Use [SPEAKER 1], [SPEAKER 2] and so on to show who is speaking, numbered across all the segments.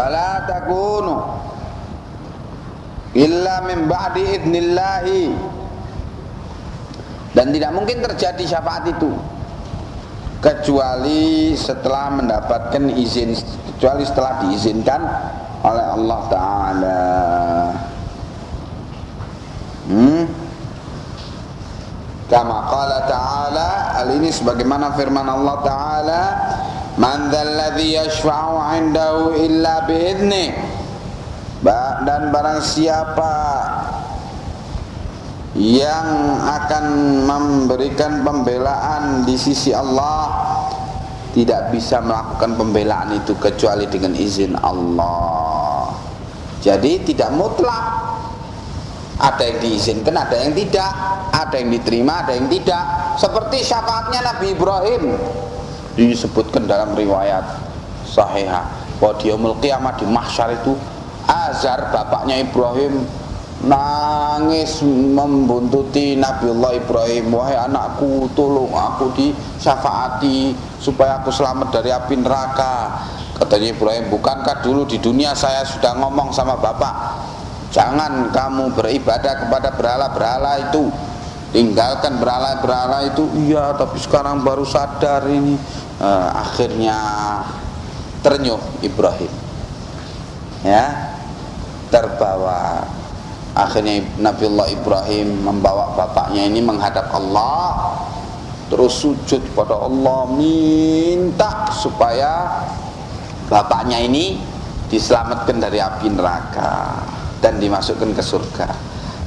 [SPEAKER 1] Wala takunu illa min ba'di idnillahi, dan tidak mungkin terjadi syafaat itu kecuali setelah mendapatkan izin, kecuali setelah diizinkan oleh Allah Ta'ala. Kama qala ta'ala, hal ini sebagaimana firman Allah Ta'ala, man dzalladzi yashfa'u 'indahu illa bi'idzni, dan barang siapa yang akan memberikan pembelaan di sisi Allah, tidak bisa melakukan pembelaan itu kecuali dengan izin Allah. Jadi tidak mutlak, ada yang diizinkan, ada yang tidak, ada yang diterima, ada yang tidak. Seperti syafaatnya Nabi Ibrahim, disebutkan dalam riwayat sahihah bahwa di yaumul qiyamah, di mahsyar itu, Azar bapaknya Ibrahim nangis membuntuti Nabiullah Ibrahim, wahai anakku, tolong aku disyafaati supaya aku selamat dari api neraka. Katanya Ibrahim, bukankah dulu di dunia saya sudah ngomong sama bapak, jangan kamu beribadah kepada berhala-berhala itu, tinggalkan berhala-berhala itu. Iya, tapi sekarang baru sadar ini. Akhirnya ternyuh Ibrahim, ya, terbawa. Akhirnya Nabiullah Ibrahim membawa bapaknya ini menghadap Allah, terus sujud pada Allah, minta supaya bapaknya ini diselamatkan dari api neraka dan dimasukkan ke surga.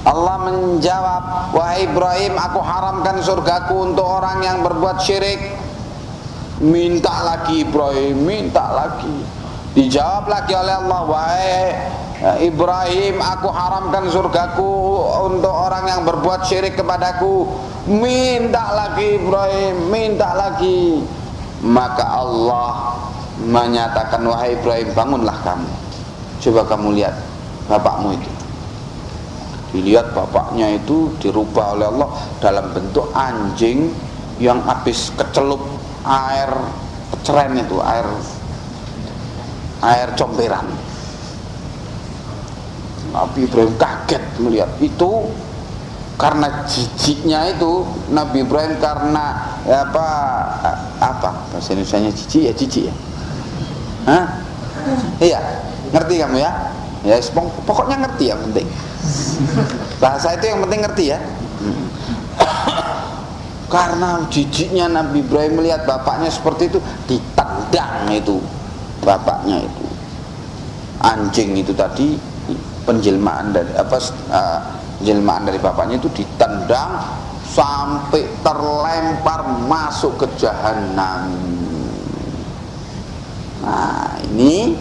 [SPEAKER 1] Allah menjawab, wahai Ibrahim, aku haramkan surgaku untuk orang yang berbuat syirik. Minta lagi Ibrahim, minta lagi. Dijawab lagi oleh Allah, wahai Ibrahim, aku haramkan surgaku untuk orang yang berbuat syirik kepadaku. Minta lagi Ibrahim, minta lagi. Maka Allah menyatakan, wahai Ibrahim, bangunlah kamu, coba kamu lihat bapakmu itu. Dilihat bapaknya itu dirubah oleh Allah dalam bentuk anjing yang habis kecelup air keceren itu, air comberan. Nabi Ibrahim kaget melihat itu, karena jijiknya itu Nabi Ibrahim, karena apa bahasa Indonesianya jijik ya, jijik ya. Hah? Iya, ngerti kamu ya? Ya, pokoknya ngerti, yang penting. Bahasa itu yang penting ngerti ya. Karena jijiknya Nabi Ibrahim melihat bapaknya seperti itu, ditendang itu bapaknya itu. Anjing itu tadi penjelmaan dari jelmaan dari bapaknya itu ditendang sampai terlempar masuk ke jahanam. Nah, ini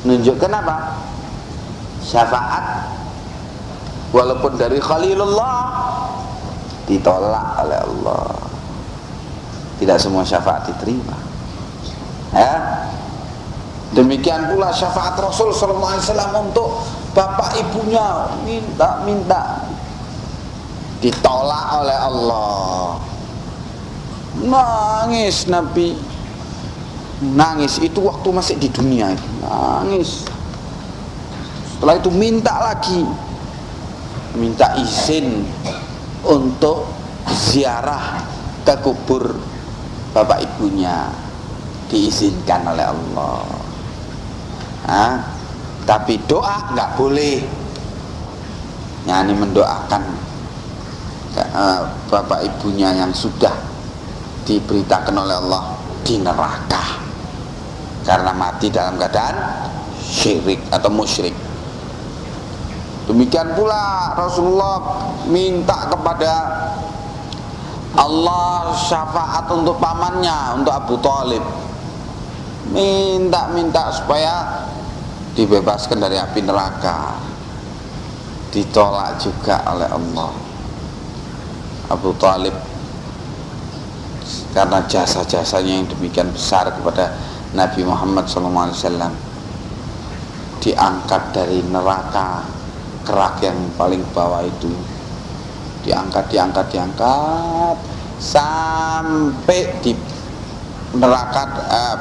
[SPEAKER 1] menunjukkan apa? Syafaat walaupun dari Khalilullah ditolak oleh Allah. Tidak semua syafaat diterima. Ya. Demikian pula syafaat Rasul sallallahu alaihi wasallam untuk bapak ibunya, minta ditolak oleh Allah. Nangis Nabi, nangis itu waktu masih di dunia itu, nangis. Setelah itu minta lagi, minta izin untuk ziarah ke kubur bapak ibunya, diizinkan oleh Allah. Tapi doa nggak boleh. Yani mendoakan bapak ibunya yang sudah diberitakan oleh Allah di neraka karena mati dalam keadaan syirik atau musyrik. Demikian pula Rasulullah minta kepada Allah syafaat untuk pamannya, untuk Abu Thalib. Minta supaya dibebaskan dari api neraka. Ditolak juga oleh Allah. Abu Thalib karena jasa-jasanya yang demikian besar kepada Nabi Muhammad SAW, diangkat dari neraka kerak yang paling bawah itu, diangkat sampai di neraka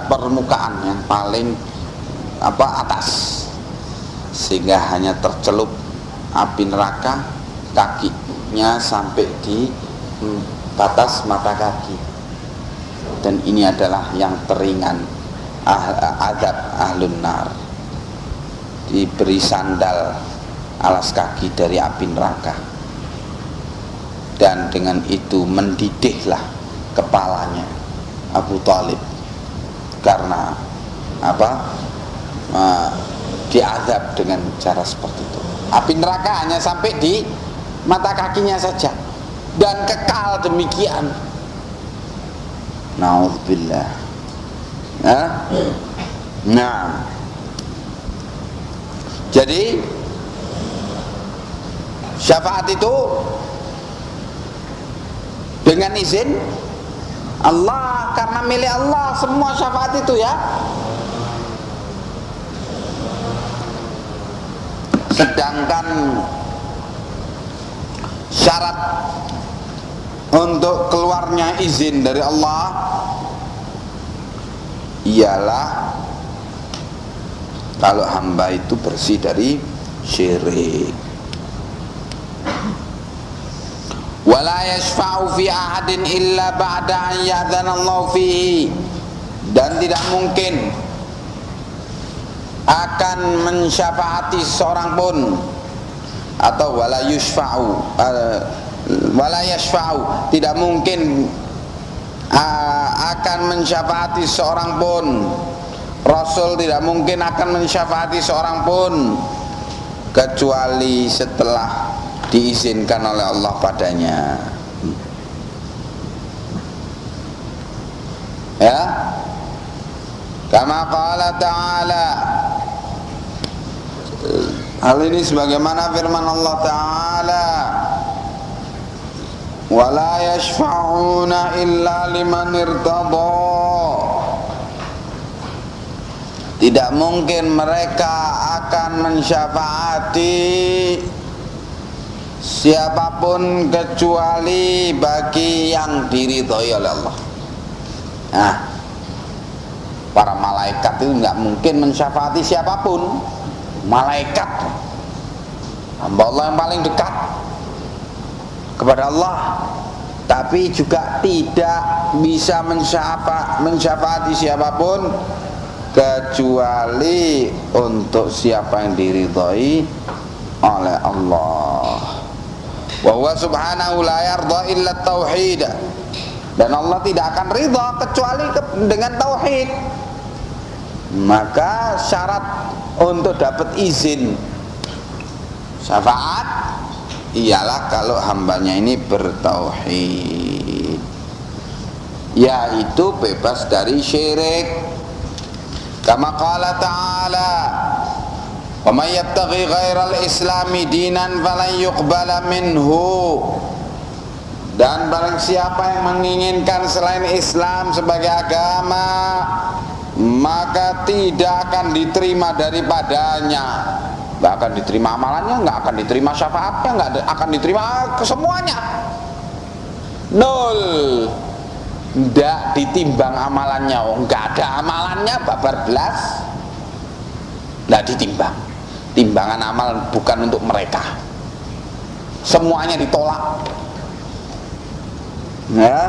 [SPEAKER 1] permukaan yang paling atas, sehingga hanya tercelup api neraka kakinya sampai di batas mata kaki. Dan ini adalah yang teringan azab ahlun nar, diberi sandal alas kaki dari api neraka, dan dengan itu mendidihlah kepalanya Abu Thalib karena diazab dengan cara seperti itu. Api neraka hanya sampai di mata kakinya saja dan kekal demikian. Nauzubillah. Nah, jadi syafaat itu dengan izin Allah, karena milik Allah semua syafaat itu ya. Sedangkan syarat untuk keluarnya izin dari Allah ialah kalau hamba itu bersih dari syirik. Wala yashfa'u fi ahadin illa ba'da an ya'dzana Allah fihi, dan tidak mungkin akan mensyafaati seorang pun, atau wala yashfa'u tidak mungkin akan mensyafaati seorang pun, Rasul tidak mungkin akan mensyafaati seorang pun kecuali setelah diizinkan oleh Allah padanya. Ya, kama qala ta'ala, hal ini sebagaimana firman Allah Ta'ala, wala yashfa'una illa liman irtada, tidak mungkin mereka akan mensyafaati siapapun kecuali bagi yang diridhoi oleh Allah. Nah, para malaikat itu nggak mungkin mensyafaati siapapun. Malaikat, hamba Allah yang paling dekat kepada Allah, tapi juga tidak bisa mensyafaati siapapun kecuali untuk siapa yang diridhoi oleh Allah. Wa huwa subhanahu la yarda illa tauhid, dan Allah tidak akan ridha kecuali dengan tauhid. Maka syarat untuk dapat izin syafaat ialah kalau hambanya ini bertauhid, yaitu bebas dari syirik. Kama qala ta'ala, wa may yattaqi ghairal islami dinan falan yuqbala minhu, dan barang siapa yang menginginkan selain Islam sebagai agama, maka tidak akan diterima daripadanya. Nggak akan diterima amalannya, nggak akan diterima syafaatnya, nggak akan diterima kesemuanya. Nol. Nggak ditimbang amalannya. Nggak ada amalannya, babar belas. Nggak ditimbang. Timbangan amal bukan untuk mereka. Semuanya ditolak. Ya.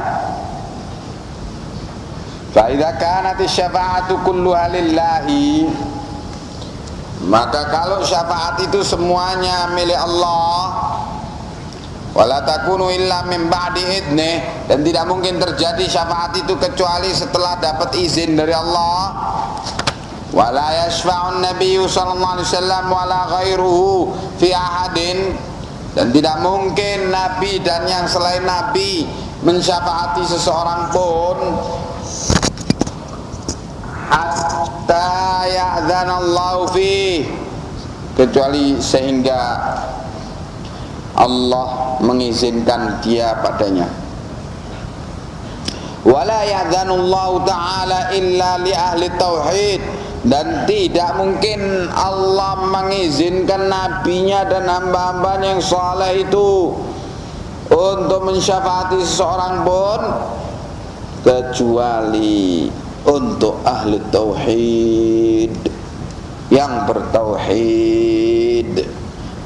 [SPEAKER 1] Fa idza kanat asy-syafa'atu kulluha lillahi, maka kalau syafaat itu semuanya milik Allah, wala takunu illa min ba'di idnih, dan tidak mungkin terjadi syafaat itu kecuali setelah dapat izin dari Allah. Wala yashfa'un nabiyyu sallallahu alaihi wasallam wala ghairuhu fi ahadin, dan tidak mungkin Nabi dan yang selain Nabi mensyafaati seseorang pun hatta ya'dzanallahu fi, kecuali sehingga Allah mengizinkan dia padanya. Wala ya'dzanullahu ta'ala illa li ahli tauhid, dan tidak mungkin Allah mengizinkan nabinya dan hamba-hambanya yang saleh itu untuk mensyafaati seseorang pun kecuali untuk ahli tauhid. yang bertauhid,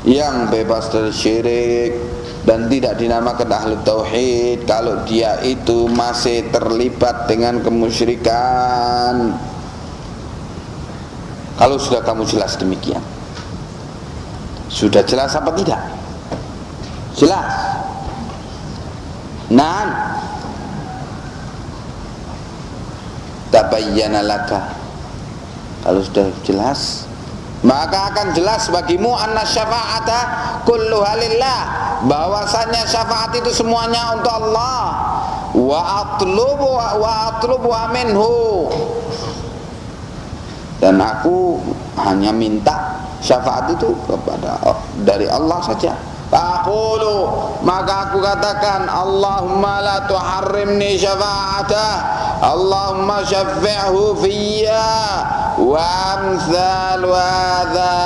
[SPEAKER 1] yang bebas dari syirik, dan tidak dinamakan ahli tauhid kalau dia itu masih terlibat dengan kemusyrikan. Kalau sudah kamu jelas demikian, sudah jelas apa tidak? Jelas. Nah, tabayyana laka, kalau sudah jelas, maka akan jelas bagimu anna syafa'ata kulluha lillah, bahwasanya syafaat itu semuanya untuk Allah. Wa atlubu minhu, dan aku hanya minta syafaat itu kepada dari Allah saja. Aqulu, maka aku katakan, Allahumma la tuharrimni syafa'atah, Allahumma syafi'hu fiyya wa amthal hadha.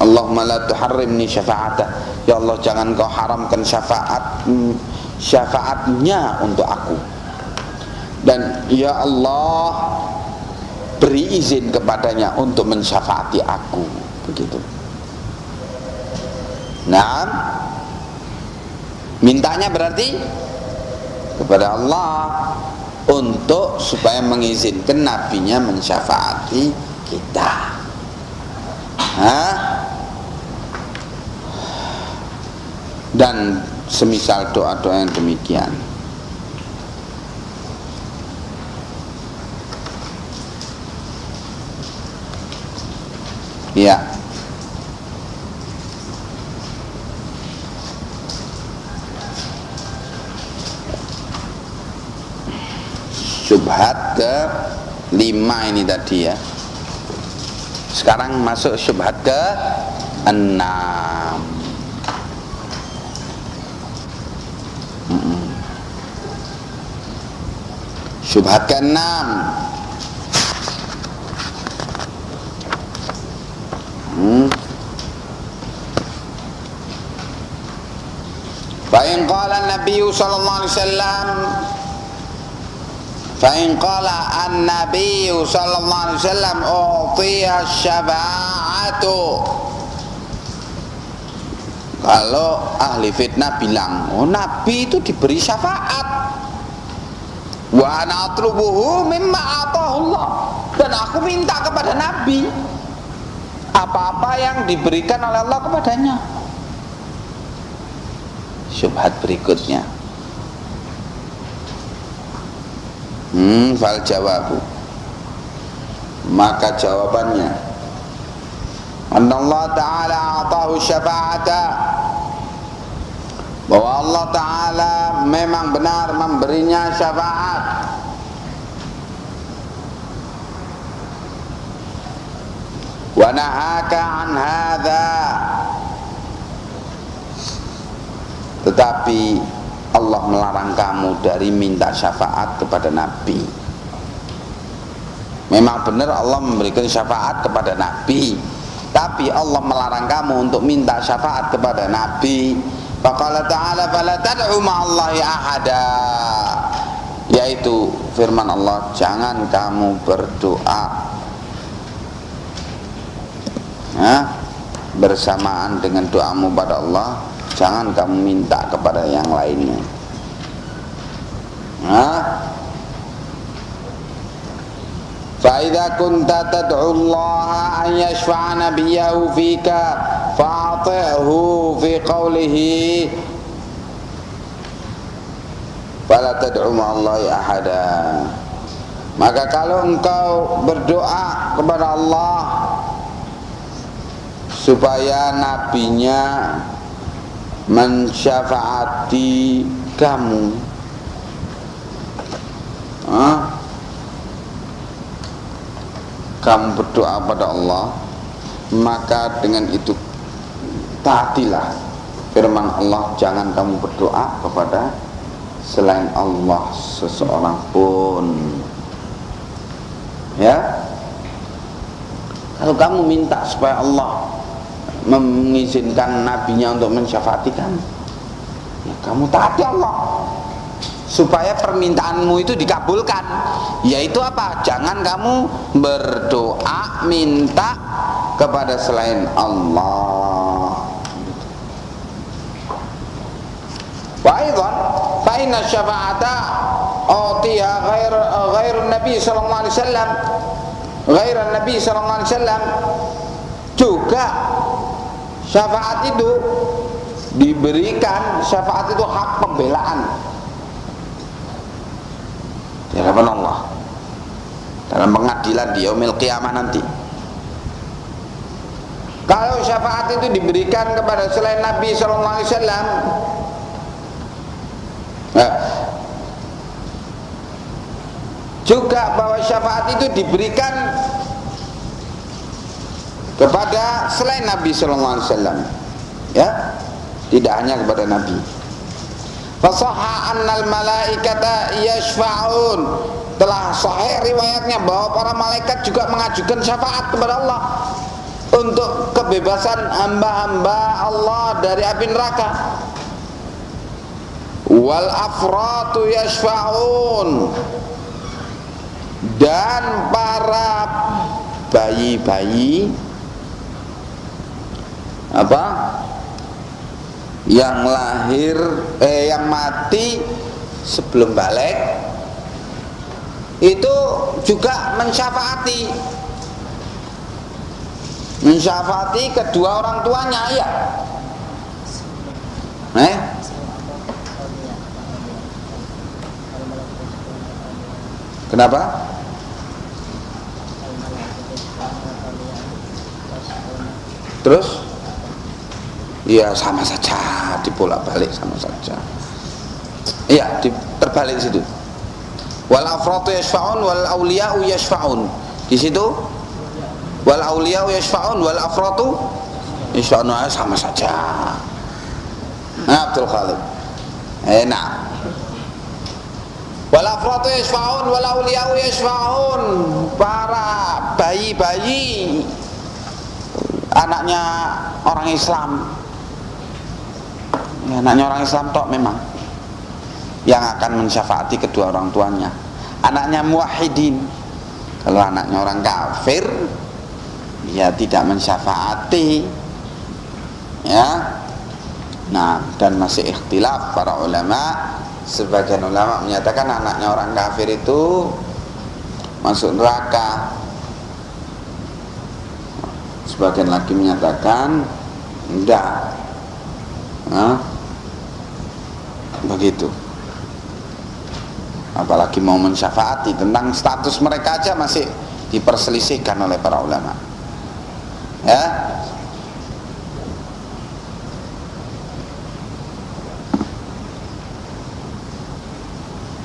[SPEAKER 1] Allahumma la tuharrimni syafa'atah, ya Allah jangan kau haramkan syafaatnya untuk aku, dan ya Allah beri izin kepadanya untuk mensyafaati aku, begitu. Nah, mintanya berarti kepada Allah untuk supaya mengizinkan nabinya mensyafaati kita. Dan semisal doa-doa yang demikian. Ya. Syubhat ke 5 ini tadi ya. Sekarang masuk syubhat ke 6. Syubhat ke 6. Fa'in qala an-nabiy sallallahu alaihi wasallam, fa'in qala an-nabiy sallallahu alaihi wasallam utiya syafa'atu, kalau ahli fitnah bilang, oh nabi itu diberi syafaat, wa ana atlubuhu mimma atahu Allah, dan aku minta kepada nabi apa-apa yang diberikan oleh Allah kepadanya. Syubhat berikutnya, fal jawabu, maka jawabannya, anna Allah Ta'ala atahu syafa'ata, bahwa Allah Ta'ala memang benar memberinya syafaat. Wa nahaka an hadza, tetapi Allah melarang kamu dari minta syafaat kepada Nabi. Memang benar Allah memberikan syafaat kepada Nabi, tapi Allah melarang kamu untuk minta syafaat kepada Nabi. Faqala ta'ala fala tad'u ma'allahi ahada, yaitu firman Allah, jangan kamu berdoa bersamaan dengan doamu pada Allah, jangan kamu minta kepada yang lainnya. Fa idza kunta tad'u Allah an yashfa'a nabiyahu fika fa'ati'hu fi qawlihi fala tad'u ma'allahi ahada. Maka kalau engkau berdoa kepada Allah supaya nabinya mensyafaati kamu, kamu berdoa pada Allah, maka dengan itu taatilah firman Allah, jangan kamu berdoa kepada selain Allah seseorang pun. Ya, kalau kamu minta supaya Allah mengizinkan nabinya untuk mensyafaati kamu, ya kamu taati Allah. supaya permintaanmu itu dikabulkan. Yaitu apa? Jangan kamu berdoa minta kepada selain Allah. Wa aidan fa inna syafa'ata utiya ghairun nabi sallallahu alaihi wasallam, ghairan nabi sallallahu alaihi wasallam, juga syafaat itu diberikan, syafaat itu hak pembelaan di hadapan Allah dalam pengadilan di yaumil qiyamah nanti. Kalau syafaat itu diberikan kepada selain Nabi sallallahu alaihi wasallam, juga bahwa syafaat itu diberikan kepada selain Nabi sallallahu alaihi wasallam, ya, tidak hanya kepada Nabi. Fasahha annal malaikata yashfa'un, telah sahih riwayatnya bahwa para malaikat juga mengajukan syafaat kepada Allah untuk kebebasan hamba-hamba Allah dari api neraka. Wal afratu yashfa'un, dan para bayi-bayi yang lahir yang mati sebelum balik itu juga mensyafaati kedua orang tuanya, ya. Kenapa? Terus? Iya, sama saja, dibolak-balik sama saja. Iya, terbalik di situ. Wal afratu yashfa'un wal auliya'u yashfa'un. Di situ wal auliya'u yashfa'un wal afratu yashfa'un, sama saja. Nah, Abdul Khalid. Nah. Wal afratu yashfa'un wal auliya'u yashfa'un, para bayi-bayi anaknya orang Islam, ya, anaknya orang Islam tok memang yang akan mensyafaati kedua orang tuanya. Anaknya muwahhidin, kalau anaknya orang kafir ya tidak mensyafaati, ya. Nah, dan masih ikhtilaf para ulama. Sebagian ulama menyatakan anaknya orang kafir itu masuk neraka, sebagian lagi menyatakan enggak. Begitu. Apalagi mau mensyafaati, tentang status mereka aja masih diperselisihkan oleh para ulama, ya.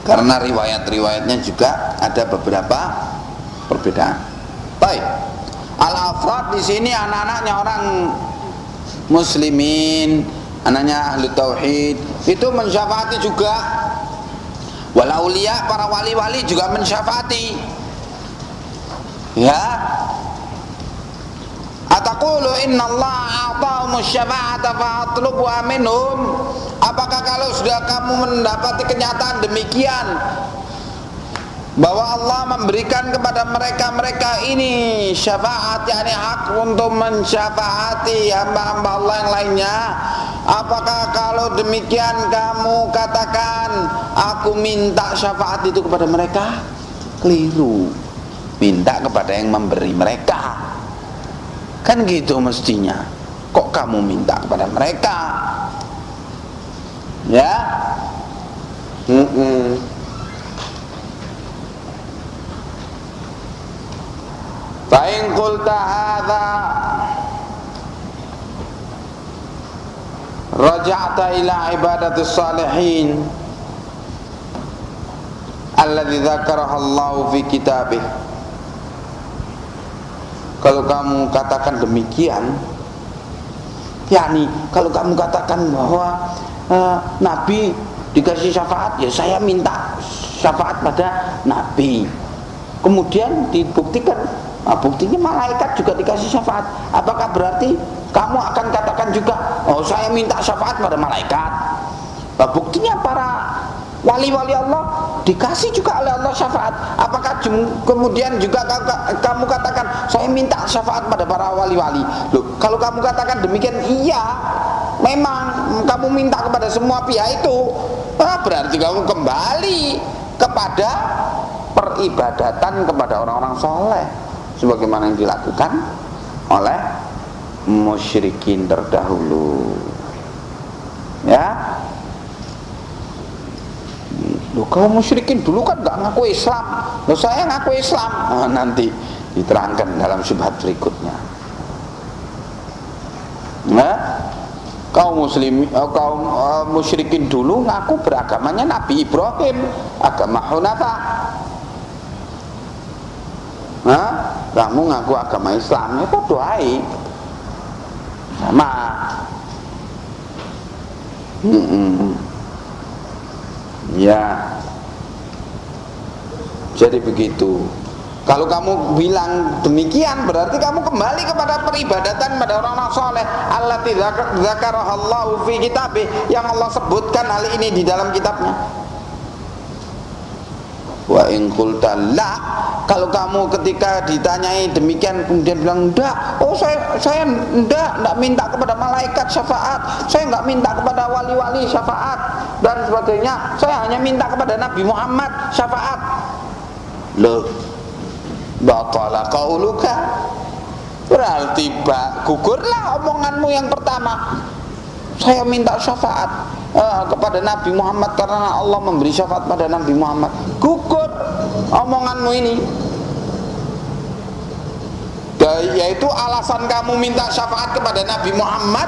[SPEAKER 1] Karena riwayat-riwayatnya juga ada beberapa perbedaan. Baik. Al-afrad di sini anak-anaknya orang muslimin, anaknya ahli tauhid, itu mensyafaati juga. Wal auliya, para wali-wali juga mensyafaati. Ya. Ataqulu innallaha a'tahumus syafa'ata fa'atlubuha minhum. Apakah kalau sudah kamu mendapati kenyataan demikian bahwa Allah memberikan kepada mereka ini syafaat, yakni hak untuk mensyafaati hamba-hamba Allah yang lainnya, apakah kalau demikian kamu katakan aku minta syafaat itu kepada mereka? Keliru. Minta kepada yang memberi mereka, kan gitu mestinya. Kok kamu minta kepada mereka? Ya. Fa in qulta hadza raja'ta ila ibadatis salihin alladzi dzakaraha Allah fi kitabih. Kalau kamu katakan demikian, yakni kalau kamu katakan bahwa Nabi dikasih syafaat, ya saya minta syafaat pada Nabi. Kemudian dibuktikan, buktinya malaikat juga dikasih syafaat. Apakah berarti kamu akan katakan juga, oh saya minta syafaat pada malaikat? Buktinya para wali-wali Allah dikasih juga oleh Allah syafaat. Apakah kemudian juga kamu katakan saya minta syafaat pada para wali-wali? Loh, kalau kamu katakan demikian, iya, memang kamu minta kepada semua pihak itu, berarti kamu kembali kepada peribadatan kepada orang-orang soleh sebagaimana yang dilakukan oleh musyrikin terdahulu. Ya, loh, kaum musyrikin dulu kan gak ngaku Islam, loh saya ngaku Islam. Nanti diterangkan dalam syubhat berikutnya. Kaum musyrikin dulu ngaku beragamanya Nabi Ibrahim, agama Hunafa. Kamu ngaku agama Islam, itu doai sama. Ya, jadi begitu. Kalau kamu bilang demikian, berarti kamu kembali kepada peribadatan pada orang-orang soleh. Allati dzakarahallahu fi kitabih, yang Allah sebutkan hal ini di dalam kitabnya. Wa in qulta la, kalau kamu ketika ditanyai demikian kemudian bilang enggak, oh saya enggak minta kepada malaikat syafaat, saya enggak minta kepada wali-wali syafaat dan sebagainya, saya hanya minta kepada Nabi Muhammad syafaat. Loh, batala qauluka, berarti gugurlah omonganmu yang pertama. Saya minta syafaat kepada Nabi Muhammad karena Allah memberi syafaat pada Nabi Muhammad. Gugur omonganmu ini. Yaitu alasan kamu minta syafaat kepada Nabi Muhammad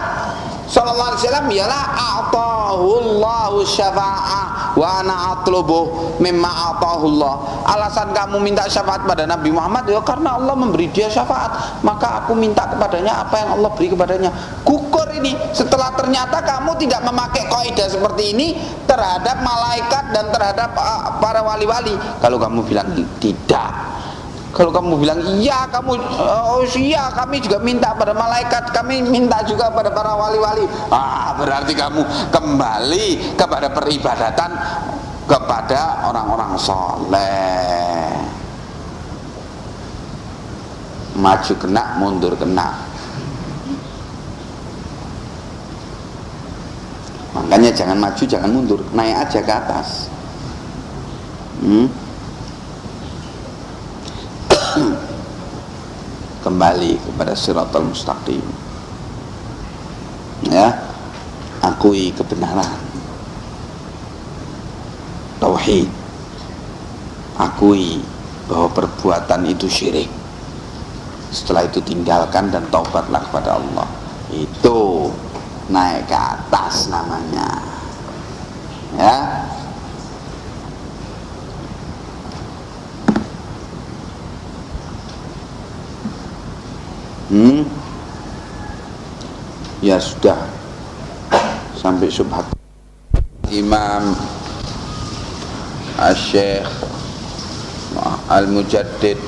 [SPEAKER 1] sallallahu alaihi wasallam ialah atahullahu syafa'ah wa ana atlubu mimma atahullah. Alasan kamu minta syafaat pada Nabi Muhammad ya karena Allah memberi dia syafaat, maka aku minta kepadanya apa yang Allah beri kepadanya. Gugur ini setelah ternyata kamu tidak memakai kaidah seperti ini terhadap malaikat dan terhadap para wali-wali. Kalau kamu bilang tidak, kalau kamu bilang iya, iya kami juga minta pada malaikat, kami minta juga pada para wali-wali, berarti kamu kembali kepada peribadatan kepada orang-orang soleh. Maju kena, mundur kena. Makanya jangan maju, jangan mundur, naik aja ke atas. Kembali kepada siratal mustaqim. Ya, akui kebenaran tauhid, akui bahwa perbuatan itu syirik, setelah itu tinggalkan dan taubatlah kepada Allah. Itu naik ke atas namanya. Ya, ya sudah sampai subhat. Imam Asy-Syaikh Al-Mujaddid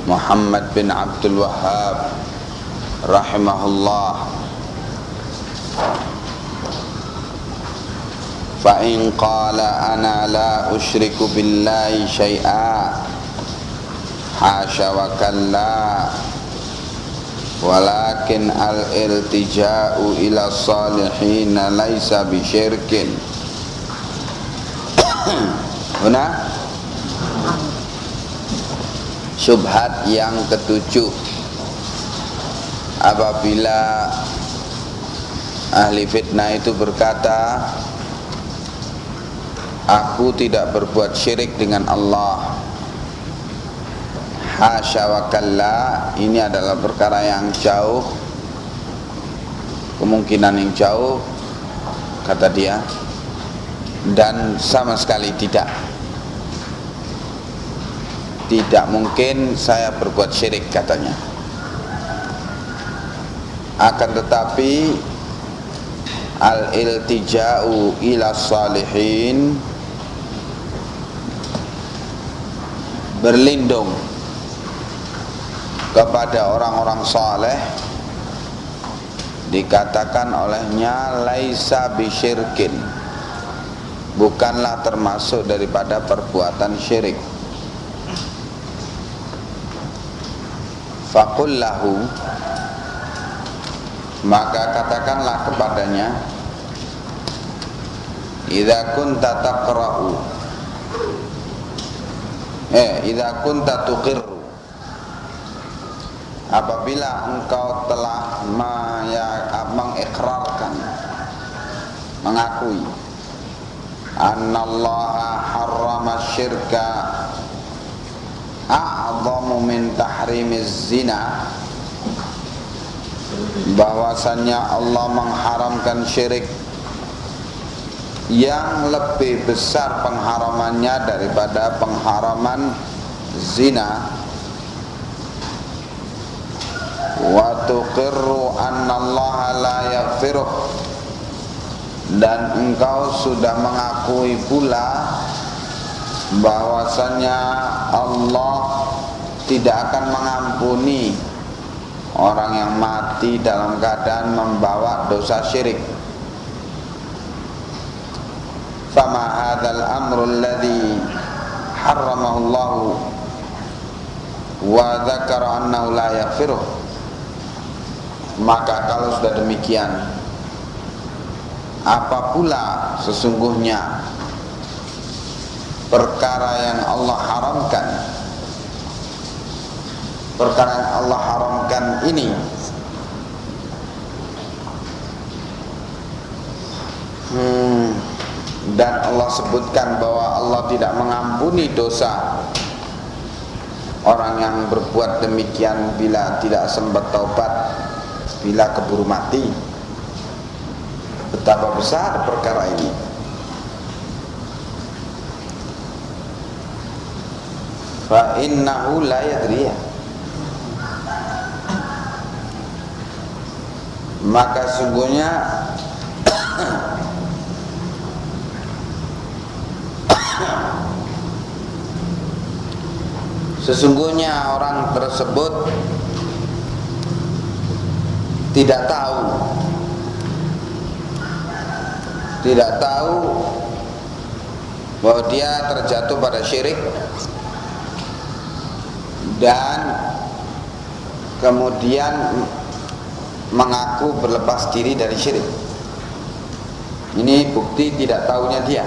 [SPEAKER 1] Muhammad bin Abdul Wahhab rahimahullah, fa in qala ana la usyriku billahi syai'a hasya wa kalla walakin al-iltija'u ila salihin laisa bisyirkin. Huna syubhat yang ketujuh, apabila ahli fitnah itu berkata aku tidak berbuat syirik dengan Allah, hasya wa kalla, ini adalah perkara yang jauh, kemungkinan yang jauh kata dia, dan sama sekali tidak mungkin saya berbuat syirik katanya. Akan tetapi al-iltija'u ila salihin, berlindung kepada orang-orang saleh, dikatakan olehnya laisa bisyirkin, bukanlah termasuk daripada perbuatan syirik. Faqul lahu, maka katakanlah kepadanya, idza kunta taqra'u idza kunta tuqirru, apabila engkau telah mengikrarkan, mengakui, annallaha harrama syirka a'zamu min tahrimiz zina, bahwasannya Allah mengharamkan syirik yang lebih besar pengharamannya daripada pengharaman zina, wa tuqirru annallaha la yaghfiruh, dan engkau sudah mengakui pula bahwasannya Allah tidak akan mengampuni orang yang mati dalam keadaan membawa dosa syirik. Fama hadzal amru alladhi harramahu Allah wa dzakara annahu la yaghfiruh, maka kalau sudah demikian, apa pula sesungguhnya perkara yang Allah haramkan, perkara yang Allah haramkan ini dan Allah sebutkan bahwa Allah tidak mengampuni dosa orang yang berbuat demikian bila tidak sempat taubat, bila keburu mati. Betapa besar perkara ini. Fa innahu la yadriya, maka sungguhnya sesungguhnya orang tersebut tidak tahu bahwa dia terjatuh pada syirik dan kemudian mengaku berlepas diri dari syirik. Ini bukti tidak tahunya dia.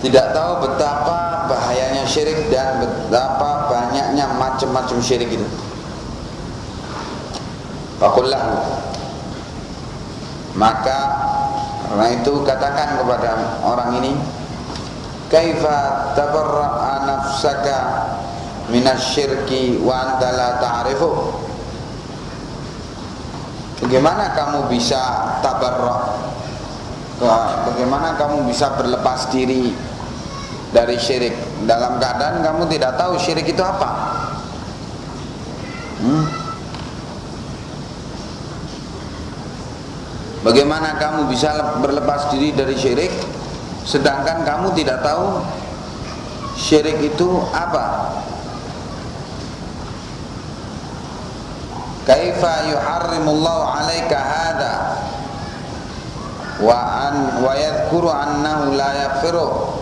[SPEAKER 1] Tidak tahu betapa bahayanya syirik dan betapa banyaknya macam-macam syirik itu. Faqullahu, maka karena itu katakan kepada orang ini, kaifa tabarra'a nafsaka minasyirki wa anta la ta'rifu, bagaimana kamu bisa tabarra', bagaimana kamu bisa berlepas diri dari syirik dalam keadaan kamu tidak tahu syirik itu apa? Bagaimana kamu bisa berlepas diri dari syirik sedangkan kamu tidak tahu syirik itu apa? Kaifa yuharrimullahu 'alaika hadza wa yadhkuru annahu la yaghfiru,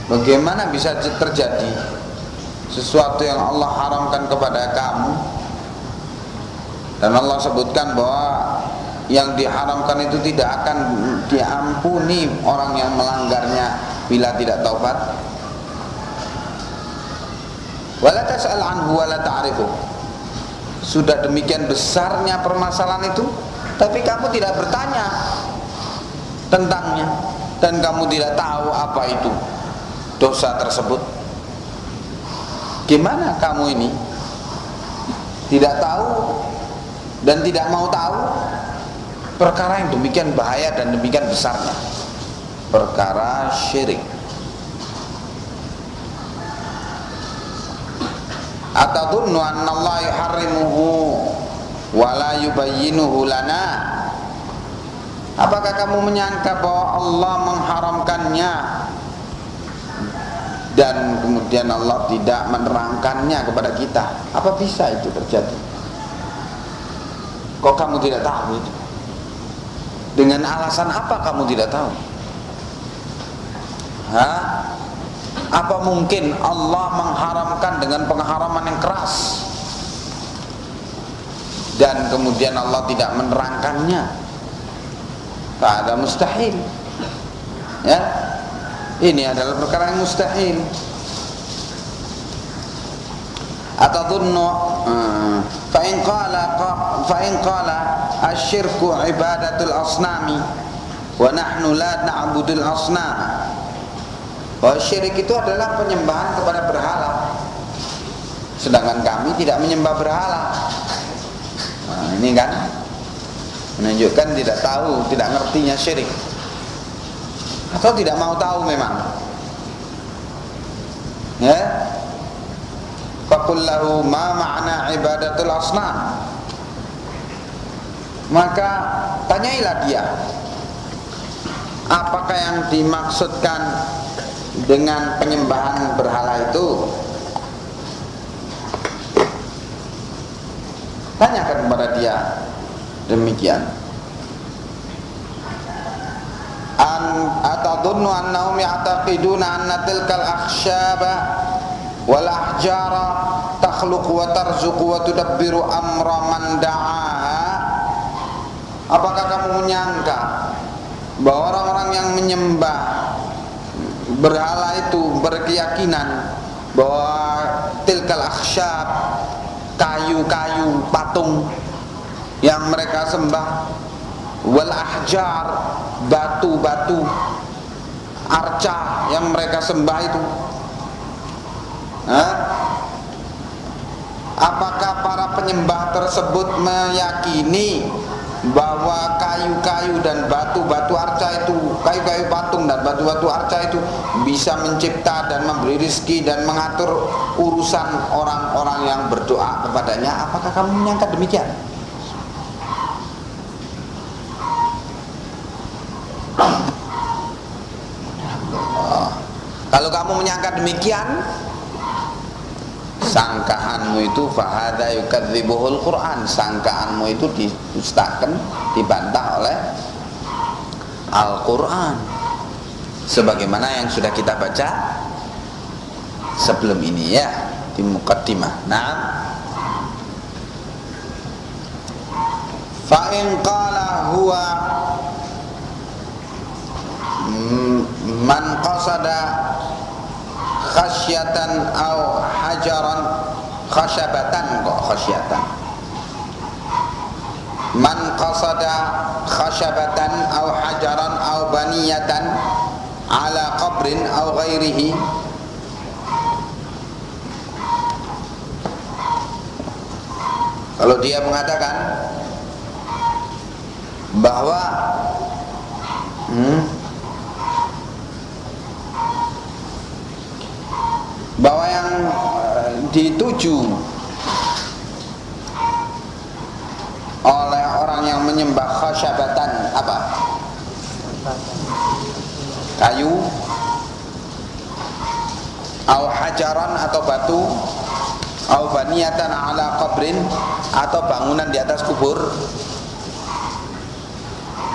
[SPEAKER 1] bagaimana bisa terjadi sesuatu yang Allah haramkan kepada kamu dan Allah sebutkan bahwa yang diharamkan itu tidak akan diampuni orang yang melanggarnya bila tidak taubat. Wala tas'al anhu wala ta'rifu, sudah demikian besarnya permasalahan itu tapi kamu tidak bertanya tentangnya dan kamu tidak tahu apa itu dosa tersebut. Gimana kamu ini tidak tahu dan tidak mau tahu perkara yang demikian bahaya dan demikian besarnya, perkara syirik. Atadunnu anna Allah yuharrimuhu wa la yubayyinuhu lana, apakah kamu menyangka bahwa Allah mengharamkannya dan kemudian Allah tidak menerangkannya kepada kita? Apa bisa itu terjadi? Kok kamu tidak tahu itu? Dengan alasan apa kamu tidak tahu? Apa mungkin Allah mengharamkan dengan pengharaman yang keras dan kemudian Allah tidak menerangkannya? Tak ada, mustahil. Ya, ini adalah perkara yang mustahil. Atadunnu fa in qala asyirku ibadatul asnami wa nahnu la na'budul asnam. Bahwa syirik itu adalah penyembahan kepada berhala, sedangkan kami tidak menyembah berhala. Nah, ini kan menunjukkan tidak tahu, tidak ngertinya syirik, atau tidak mau tahu memang. Ya, faqul lahu ma ma'na ibadatul asnam. Maka tanyailah dia, apakah yang dimaksudkan dengan penyembahan berhala itu? Tanyakan kepada dia demikian. Atadunnu annahum ya'taqiduna anna tilkal akhsyaba wal ahjara takhluqu wa tarzuqu wa tudabbiru amra man da'aha. Apakah kamu menyangka bahwa orang-orang yang menyembah berhala itu berkeyakinan bahwa tilkal akhsyab, kayu-kayu, patung yang mereka sembah, wal ahjar, batu-batu, arca yang mereka sembah itu, apakah para penyembah tersebut meyakini bahwa kayu-kayu dan batu-batu arca itu, kayu-kayu patung dan batu-batu arca itu bisa mencipta dan memberi rezeki dan mengatur urusan orang-orang yang berdoa kepadanya? Apakah kamu menyangka demikian? Kalau kamu menyangka demikian, sangkaanmu itu fahadha yukadzibuhul Quran, sangkaanmu itu didustakan, dibantah oleh Al-Quran, sebagaimana yang sudah kita baca sebelum ini ya, di muqaddimah. Nah, fa in qala huwa man qasada khasyatan au hajaran, khasyabatan, kok khasyatan, man qasada khasyabatan au hajaran au baniyatan ala qabrin au ghairihi. Kalau dia mengatakan bahwa bahwa yang dituju oleh orang yang menyembah khasyabatan apa? Kayu, au hajaran atau batu, au baniyatan ala qabrin atau bangunan di atas kubur,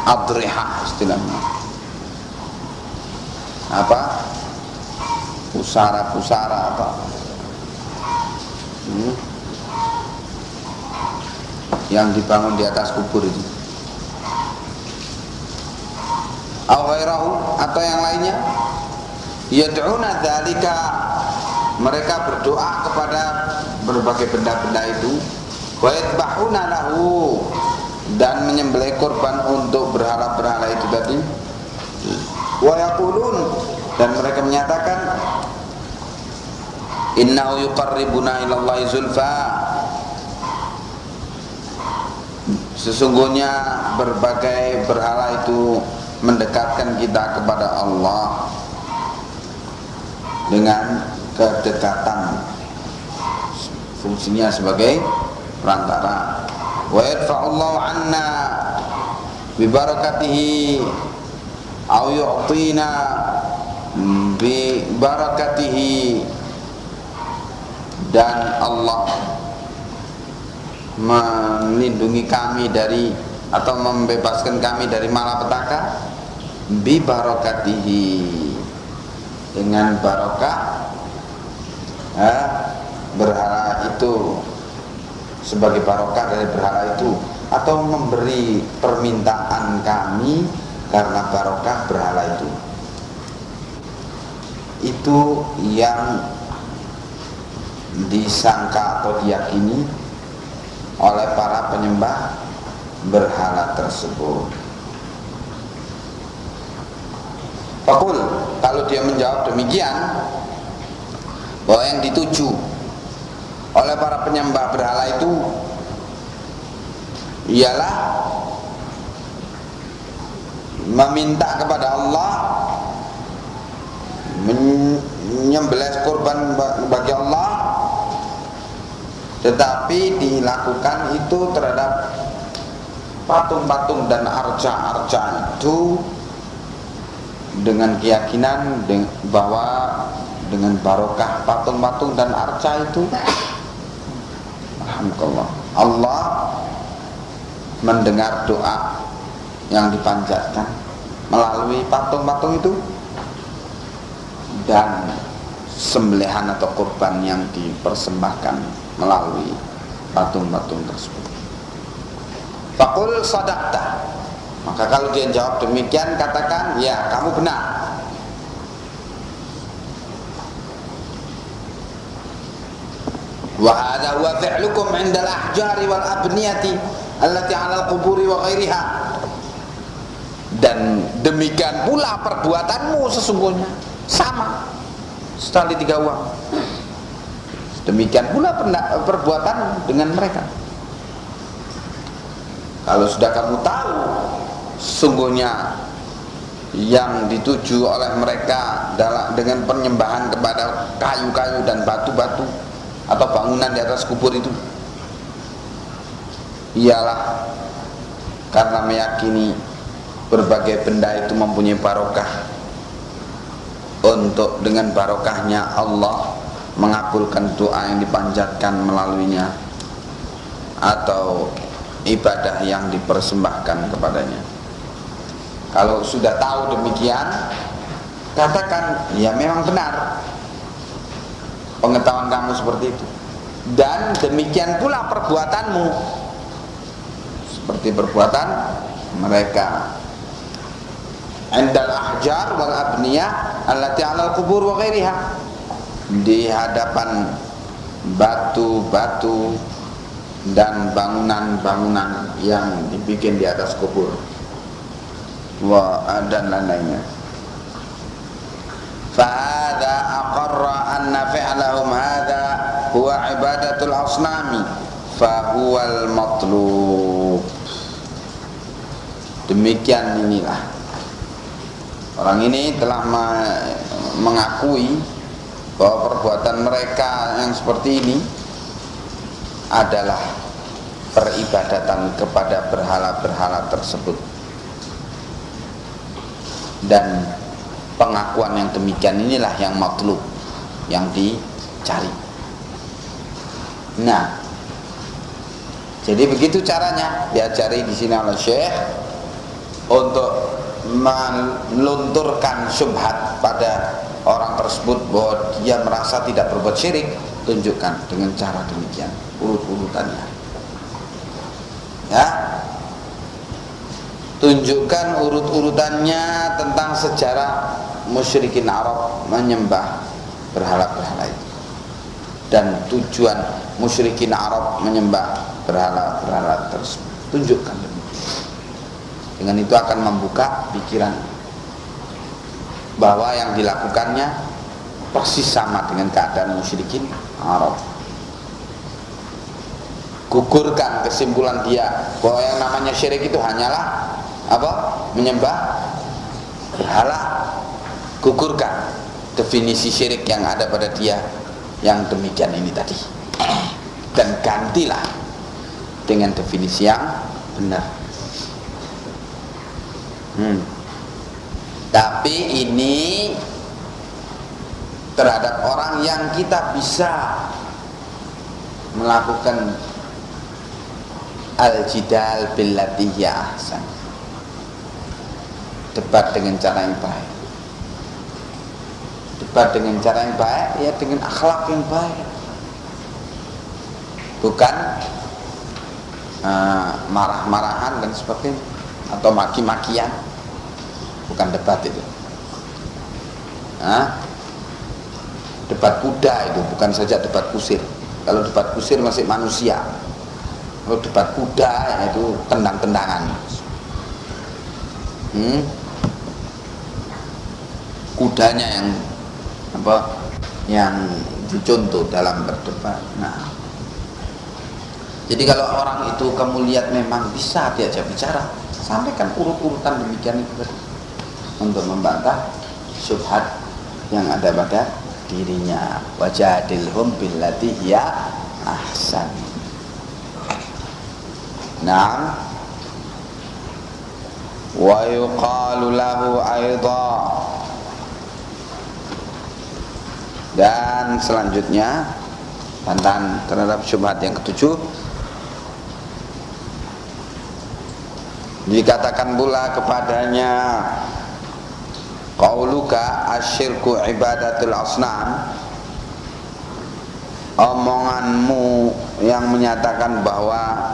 [SPEAKER 1] adriha istilahnya. Apa? Pusara-pusara apa? Yang dibangun di atas kubur itu. Au ghairahu, atau yang lainnya. Yad'una dzalika, mereka berdoa kepada berbagai benda-benda itu. Wa yadbahuna lahu, dan menyembelih korban untuk berhala-berhala itu tadi. Wa yaqulun, dan mereka menyatakan innahu yuqarribuna ilallahi zulfa, sesungguhnya berbagai berhala itu mendekatkan kita kepada Allah dengan kedekatan, fungsinya sebagai perantara. Wa yadfa'ullahu anna bi barakatihi au yu'tina bi barakatihi, dan Allah melindungi kami dari atau membebaskan kami dari malapetaka bi barokatihi, dengan barokah berhala itu, sebagai barokah dari berhala itu, atau memberi permintaan kami karena barokah berhala itu yang disangka atau diyakini oleh para penyembah berhala tersebut. Fakul, kalau dia menjawab demikian, bahwa yang dituju oleh para penyembah berhala itu ialah meminta kepada Allah, menyembelih kurban bagi Allah, tetapi dilakukan itu terhadap patung-patung dan arca-arca itu dengan keyakinan bahwa dengan barokah patung-patung dan arca itu, alhamdulillah, Allah mendengar doa yang dipanjatkan melalui patung-patung itu dan sembelihan atau kurban yang dipersembahkan melalui patung-patung tersebut. Faqul sadaqta, maka kalau dia jawab demikian, katakan, ya, kamu benar. Wa hadha huwa fi'lukum 'inda al-ahjari wal abniyati allati 'ala al-quburi wa ghairiha. Dan demikian pula perbuatanmu sesungguhnya, sama sekali 3 uang. Demikian pula perbuatan dengan mereka. Kalau sudah kamu tahu sungguhnya yang dituju oleh mereka dengan penyembahan kepada kayu-kayu dan batu-batu atau bangunan di atas kubur itu ialah karena meyakini berbagai benda itu mempunyai barokah, untuk dengan barokahnya Allah mengabulkan doa yang dipanjatkan melaluinya atau ibadah yang dipersembahkan kepadanya. Kalau sudah tahu demikian, katakan, ya memang benar pengetahuan kamu seperti itu, dan demikian pula perbuatanmu seperti perbuatan mereka. Indal ahjar wal abniyah allati 'alal qubur wa ghairiha, di hadapan batu-batu dan bangunan-bangunan yang dibikin di atas kubur dan lain-lainnya. Fahadha aqarra anna fi'lahum hadha huwa ibadatul asnami fahuwal matlub. Demikian inilah orang ini telah mengakui bahwa perbuatan mereka yang seperti ini adalah peribadatan kepada berhala-berhala tersebut, dan pengakuan yang demikian inilah yang matlub, yang dicari. Nah, jadi begitu caranya diajari di sini oleh Syekh untuk melunturkan syubhat pada orang tersebut bahwa dia merasa tidak berbuat syirik. Tunjukkan dengan cara demikian urut-urutannya, ya, tunjukkan urut-urutannya tentang sejarah musyrikin Arab menyembah berhala-berhala itu, dan tujuan musyrikin Arab menyembah berhala-berhala tersebut. Tunjukkan demikian. Dengan itu akan membuka pikiran bahwa yang dilakukannya persis sama dengan keadaan musyrikin Arab. Gugurkan kesimpulan dia bahwa yang namanya syirik itu hanyalah apa? Menyembah berhala. Gugurkan definisi syirik yang ada pada dia yang demikian ini tadi, dan gantilah dengan definisi yang benar. Tapi ini terhadap orang yang kita bisa melakukan Al-jidal billati hiya ahsan. Debat dengan cara yang baik. Debat dengan cara yang baik, ya dengan akhlak yang baik. Bukan marah-marahan dan sebagainya, atau maki-makian. Bukan debat itu. Debat kuda itu, bukan saja debat kusir. Kalau debat kusir masih manusia. Kalau debat kuda itu tendang-tendangan. Kudanya yang dicontoh dalam berdebat. Nah, jadi kalau orang itu kamu lihat memang bisa diajak bicara, sampaikan urut-urutan demikian itu untuk membantah syubhat yang ada pada dirinya. Wajadilhum billati hiya ahsan. Naam. Wa yuqalu lahu aidha. Dan selanjutnya bantahan terhadap syubhat yang ketujuh, dikatakan pula kepadanya, qauluka asyirku ibadatul asnam, omonganmu yang menyatakan bahwa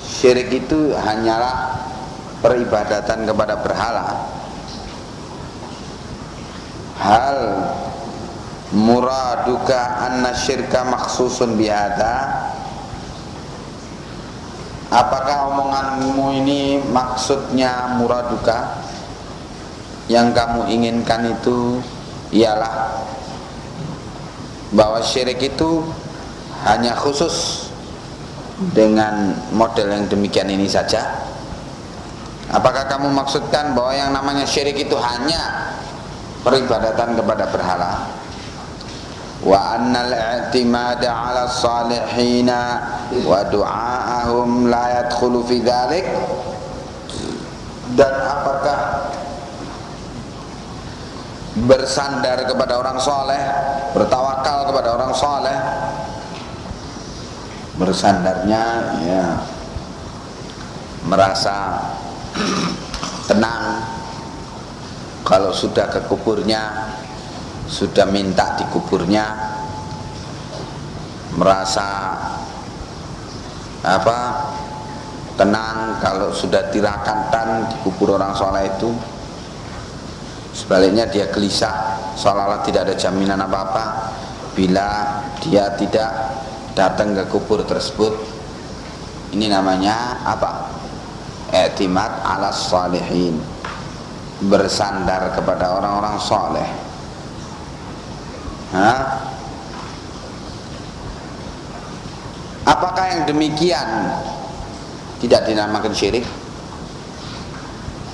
[SPEAKER 1] syirik itu hanyalah peribadatan kepada berhala. Hal muraduka anna syirka maksusun bihada, apakah omonganmu ini maksudnya muraduka, yang kamu inginkan itu ialah bahwa syirik itu hanya khusus dengan model yang demikian ini saja? Apakah kamu maksudkan bahwa yang namanya syirik itu hanya peribadatan kepada berhala? Wa annal i'timada 'ala salihina wa du'aahum la yadkhulu fi dzalik, dan apakah bersandar kepada orang soleh, bertawakal kepada orang soleh, bersandarnya ya merasa tenang kalau sudah ke kuburnya, sudah minta di kuburnya, merasa tenang kalau sudah tirakatan di kubur orang soleh itu. Sebaliknya dia gelisah, seolah-olah tidak ada jaminan apa-apa bila dia tidak datang ke kubur tersebut. Ini namanya apa? I'timad 'ala shalihin, bersandar kepada orang-orang soleh. Apakah yang demikian tidak dinamakan syirik?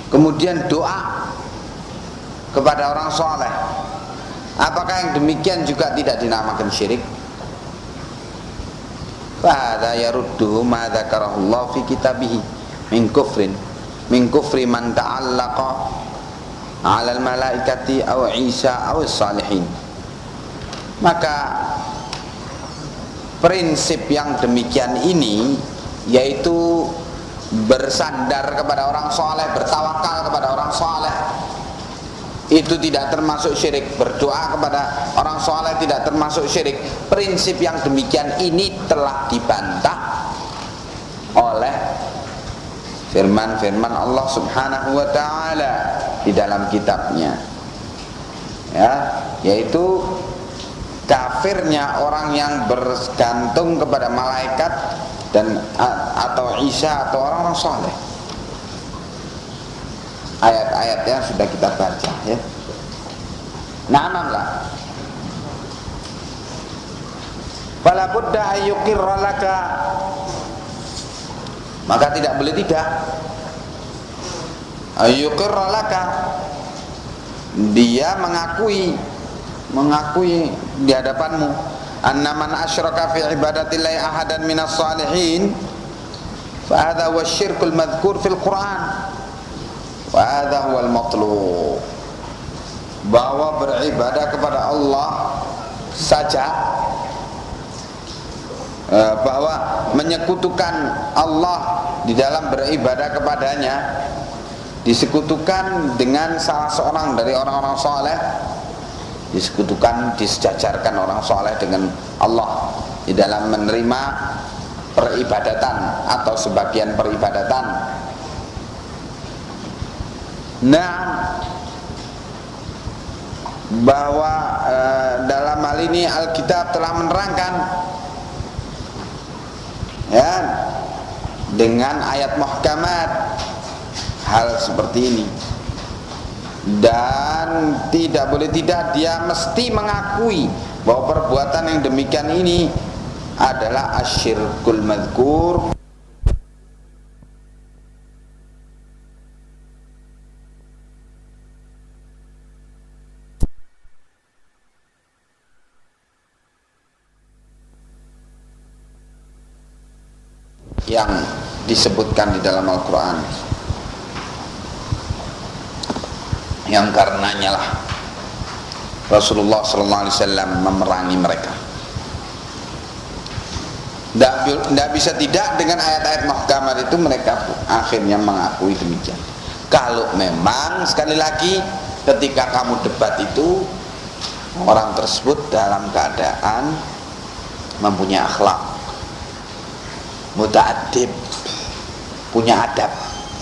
[SPEAKER 1] Kemudian doa kepada orang soleh, apakah yang demikian juga tidak dinamakan syirik? Fahadha yarudduhu ma dzakarahu Allah fi kitabihi min kufri man ta'allaqa 'ala al-malaikati aw Isa aw as-salihin. Maka prinsip yang demikian ini, yaitu bersandar kepada orang soleh, bertawakal kepada orang soleh, itu tidak termasuk syirik. Berdoa kepada orang soleh tidak termasuk syirik. Prinsip yang demikian ini telah dibantah oleh firman-firman Allah Subhanahu wa ta'ala di dalam kitabnya, yaitu kafirnya orang yang bergantung kepada malaikat dan atau Isa atau orang-orang soleh. Ayat-ayatnya sudah kita baca ya. Na'amlah. Fala budda ayyuqirra laka, maka tidak boleh tidak ayyuqirra laka, dia mengakui di hadapanmu, anna man asyraka fi ibadatillahi ahadan minas salihin fa hadha huwa syirkul madhkur fil Quran wa hadha huwal matlub, bahwa beribadah kepada Allah saja bahwa menyekutukan Allah di dalam beribadah kepadanya disekutukan dengan salah seorang dari orang-orang soleh, disekutukan, disejajarkan orang soleh dengan Allah di dalam menerima peribadatan atau sebagian peribadatan. Nah, bahwa dalam hal ini Alkitab telah menerangkan ya dengan ayat muhkamat hal seperti ini, dan tidak boleh tidak dia mesti mengakui bahwa perbuatan yang demikian ini adalah asyirkul madhkur, yang disebutkan di dalam Al-Quran, yang karenanya lah Rasulullah SAW memerangi mereka. Tidak bisa tidak dengan ayat-ayat muhkamat itu mereka akhirnya mengakui demikian. Kalau memang sekali lagi ketika kamu debat itu orang tersebut dalam keadaan mempunyai akhlak, muta'addib, punya adab,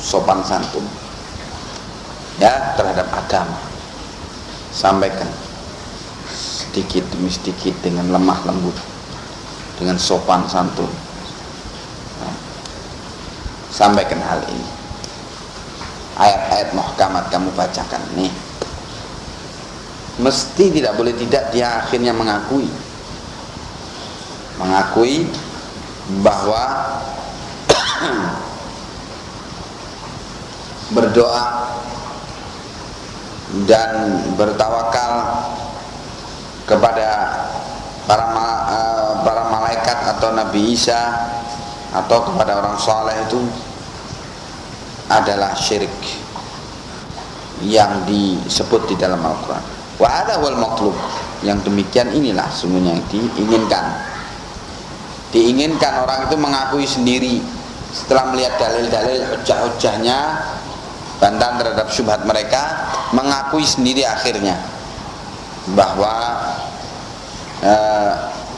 [SPEAKER 1] sopan santun ya terhadap agama, sampaikan sedikit demi sedikit dengan lemah lembut, dengan sopan santun, sampaikan hal ini. Ayat-ayat muhkamat kamu bacakan nih, mesti tidak boleh tidak dia akhirnya mengakui bahwa berdoa dan bertawakal kepada para malaikat atau Nabi Isa atau kepada orang saleh itu adalah syirik yang disebut di dalam Al-Quran. Wa hadha wal maqlub, yang demikian inilah semuanya yang diinginkan orang itu mengakui sendiri setelah melihat dalil-dalil, hujah-hujahnya, bantahan terhadap syubhat mereka, mengakui sendiri akhirnya bahwa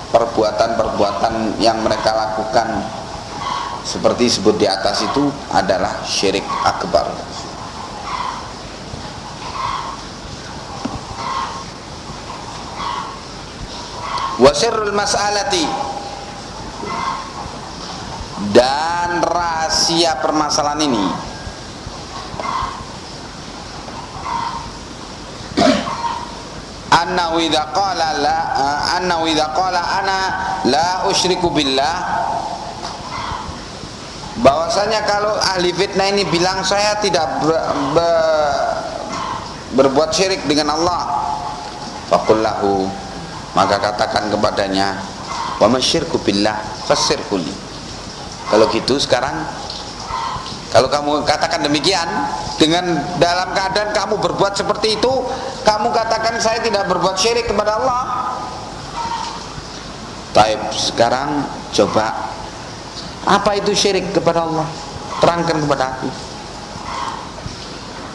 [SPEAKER 1] perbuatan-perbuatan yang mereka lakukan seperti disebut di atas itu adalah syirik akbar. Wa sirrul mas'alati, dan rahasia permasalahan ini annahu idza qala ana la usyriku billah, bahwasanya kalau ahli fitnah ini bilang saya tidak berbuat syirik dengan Allah, faqul lahu, maka katakan kepadanya, wa masyirku billah fassirhu li. Kalau gitu sekarang kalau kamu katakan demikian dengan dalam keadaan kamu berbuat seperti itu, kamu katakan saya tidak berbuat syirik kepada Allah. Taib, sekarang coba apa itu syirik kepada Allah? Terangkan kepada aku.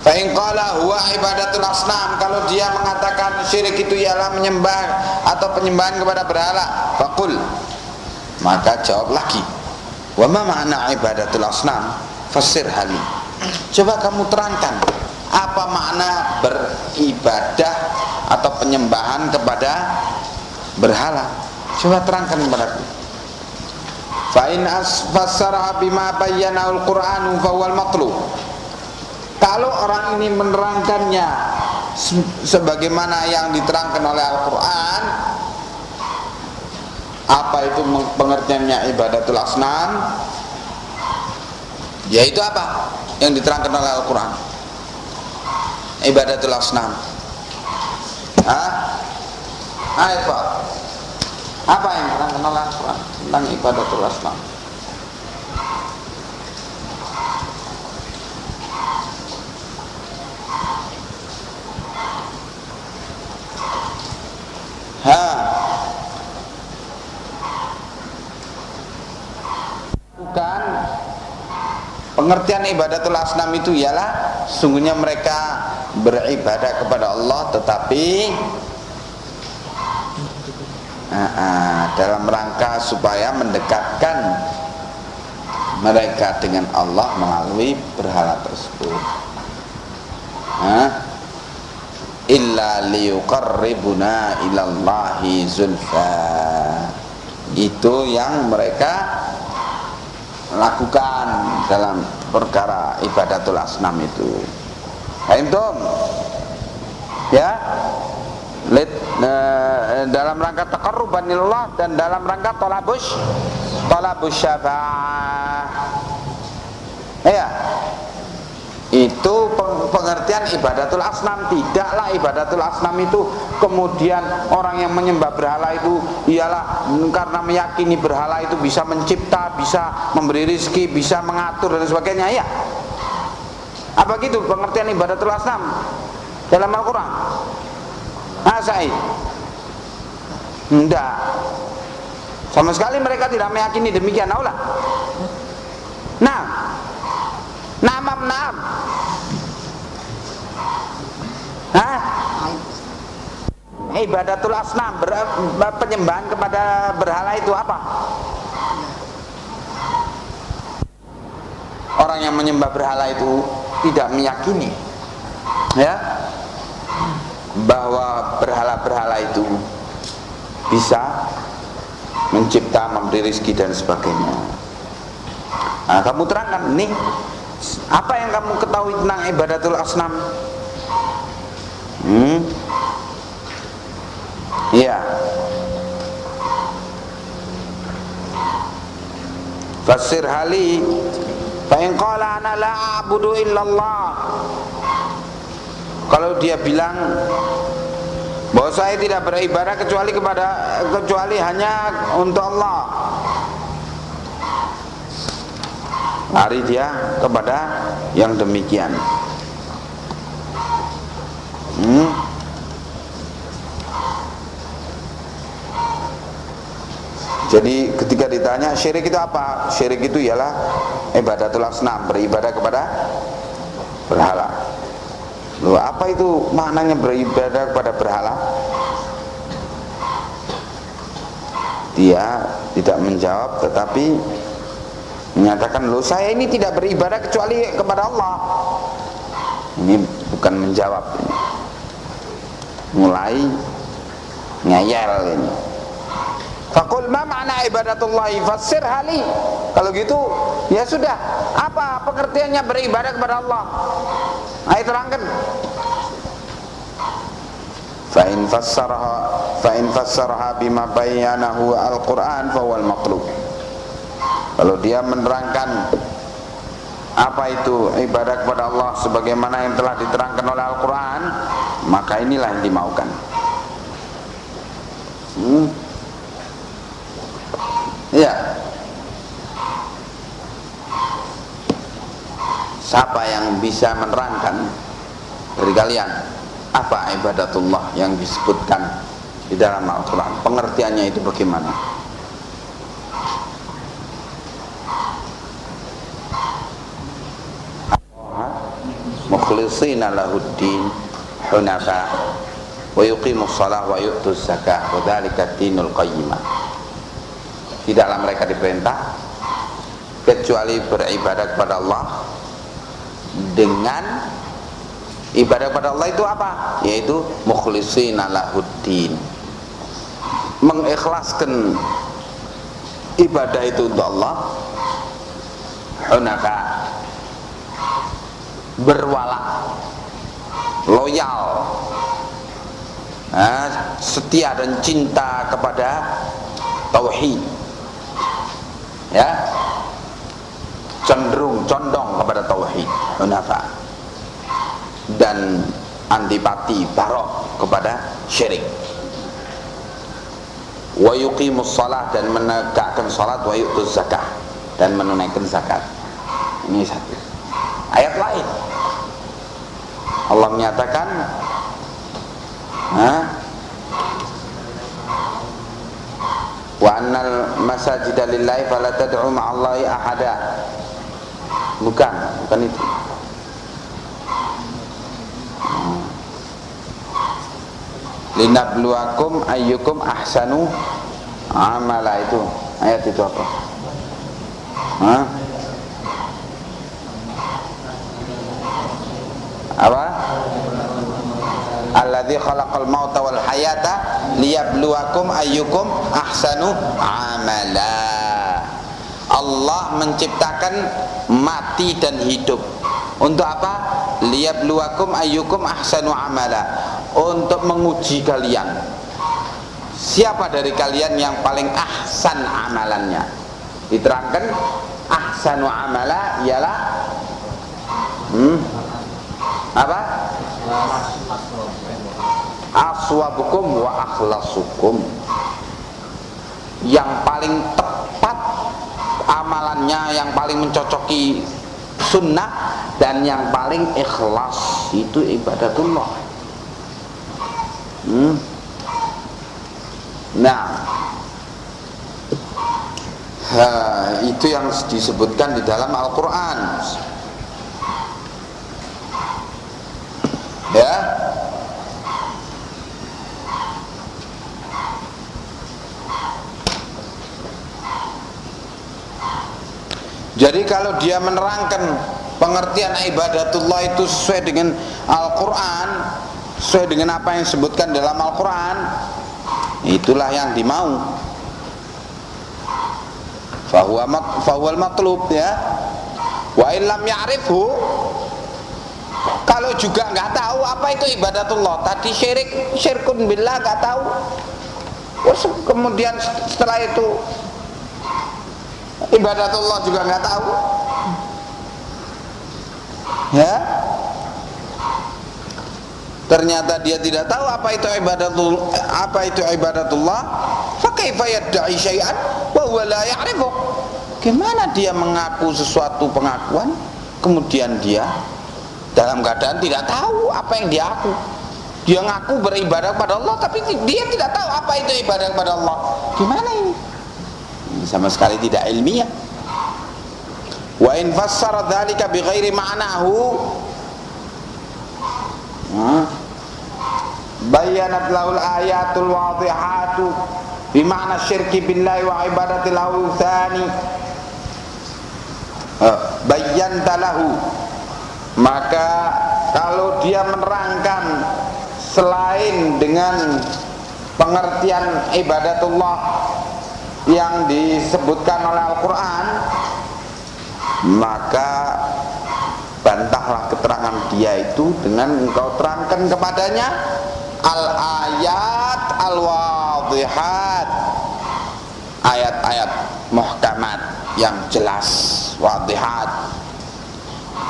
[SPEAKER 1] Fa in qala huwa ibadatul asnam, kalau dia mengatakan syirik itu ialah menyembah atau penyembahan kepada berhala, faqul, maka jawab lagi, wa ma ma'na ibadatul asnam fassir hali, coba kamu terangkan apa makna beribadah atau penyembahan kepada berhala, coba terangkan kepadaku. Fa in asfassara bima bayyana al-Qur'anu fa huwal matlub, kalau orang ini menerangkannya sebagaimana yang diterangkan oleh Al-Quran, apa itu pengertiannya ibadatul asnam, yaitu apa yang diterangkan oleh Al-Quran, ibadatul asnam. Ayo Pak, apa yang diterangkan oleh Al-Quran tentang ibadatul asnam? Pengertian ibadatul asnam itu ialah sungguhnya mereka beribadah kepada Allah tetapi dalam rangka supaya mendekatkan mereka dengan Allah melalui berhala tersebut. Illa liyuqarribuna ilallahi zulfa. Itu yang mereka lakukan dalam perkara ibadatul asnam itu. Antum ya, dalam rangka taqarruban ilallah dan dalam rangka talabus syafa'ah. Ya, itu pengertian ibadatul asnam. Tidaklah ibadatul asnam itu kemudian orang yang menyembah berhala itu ialah karena meyakini berhala itu bisa mencipta, bisa memberi rezeki, bisa mengatur dan sebagainya. Ya, apa gitu pengertian ibadatul asnam dalam Al-Quran? Said? Enggak, sama sekali mereka tidak meyakini demikian. Aulah. Naam. Ibadatul asnam, penyembahan kepada berhala itu apa? Orang yang menyembah berhala itu tidak meyakini ya bahwa berhala-berhala itu bisa mencipta, memberi rezeki dan sebagainya. Kamu terangkan nih, apa yang kamu ketahui tentang ibadatul asnam? Iya. Fasir hali fa in qala ana la a'budu illallah. Kalau dia bilang bahwa saya tidak beribadah kecuali hanya untuk Allah, lari dia kepada yang demikian. Jadi ketika ditanya syirik itu apa? Syirik itu ialah ibadatul asnam, beribadah kepada berhala. Loh, apa itu maknanya beribadah kepada berhala? Dia tidak menjawab tetapi menyatakan, loh saya ini tidak beribadah kecuali kepada Allah. Ini bukan menjawab ini. Mulai ngeyel ini. Faqul ma ma'na ibadatullahi fassir hali. Kalau gitu ya sudah, apa pengertiannya beribadah kepada Allah? Ayo terangkan. Fa in fassaraha bima bayyanahu al-Qur'an fa huwal maqlub. Kalau dia menerangkan apa itu ibadah kepada Allah sebagaimana yang telah diterangkan oleh Al-Qur'an, maka inilah yang dimaukan. Ya. Siapa yang bisa menerangkan dari kalian apa ibadatullah yang disebutkan di dalam Al-Quran? Pengertiannya itu bagaimana? Mukhlishina lahuddin hunafa wa yuqimus shalah wa yu'tuz zakah wa dzalika dinul qayyimah. Tidaklah mereka diperintah kecuali beribadah kepada Allah dengan ibadah kepada Allah itu apa? Yaitu mukhlishina lahuddin, mengikhlaskan ibadah itu untuk Allah, hunafa, berwala, loyal, setia dan cinta kepada tauhid, ya, condong kepada tauhid, hunafa, dan antipati barok kepada syirik. Wa yuqimus shalah, dan menegakkan salat, wa yu'tuz zakah, dan menunaikan zakat. Ini satu. Ayat lain Allah menyatakan wa annal masajida lillahi fala tad'u ma'allahi ahada Bukan itu. Linabluwakum ayyukum ahsanu amala, itu ayat itu apa? Hah? Apa? Alladzi khalaqal mauta wal hayata liyabluwakum ayyukum ahsanu amala. Allah menciptakan mati dan hidup untuk apa? Liyabluwakum ayyukum ahsanu amala, untuk menguji kalian siapa dari kalian yang paling ahsan amalannya. Diterangkan ahsanu amala ialah apa? Aswabukum wa akhlasukum, yang paling tepat amalannya, yang paling mencocoki sunnah, dan yang paling ikhlas, itu ibadatullah. Nah, itu yang disebutkan di dalam Al-Quran, ya. Jadi kalau dia menerangkan pengertian ibadatullah itu sesuai dengan Al-Quran, sesuai dengan apa yang disebutkan dalam Al-Quran, itulah yang dimau. Fahuwal matlub, ya. Wa illam ya'rifhu, kalau juga nggak tahu apa itu ibadatullah, tadi syirkun billah nggak tahu, kemudian setelah itu ibadatullah juga nggak tahu, ya. Ternyata dia tidak tahu apa itu ibadatullah, fa kaifa yad'i syai'an wa huwa la ya'rifu. Gimana dia mengaku sesuatu pengakuan kemudian dia dalam keadaan tidak tahu apa yang dia aku. Dia ngaku beribadah kepada Allah tapi dia tidak tahu apa itu ibadah kepada Allah. Gimana ini? Sama sekali tidak ilmiah. Wa in fassara dzalika bighairi ma'nahu bayyanat lahul ayatul wadihatu bima'na syirki billahi wa ibadatil awthani, bayyanta lahu, maka kalau dia menerangkan selain dengan pengertian ibadatullah yang disebutkan oleh Al-Quran, maka bantahlah keterangan dia itu dengan engkau terangkan kepadanya al-ayat al-wadihat, ayat-ayat muhkamat yang jelas, wadihat,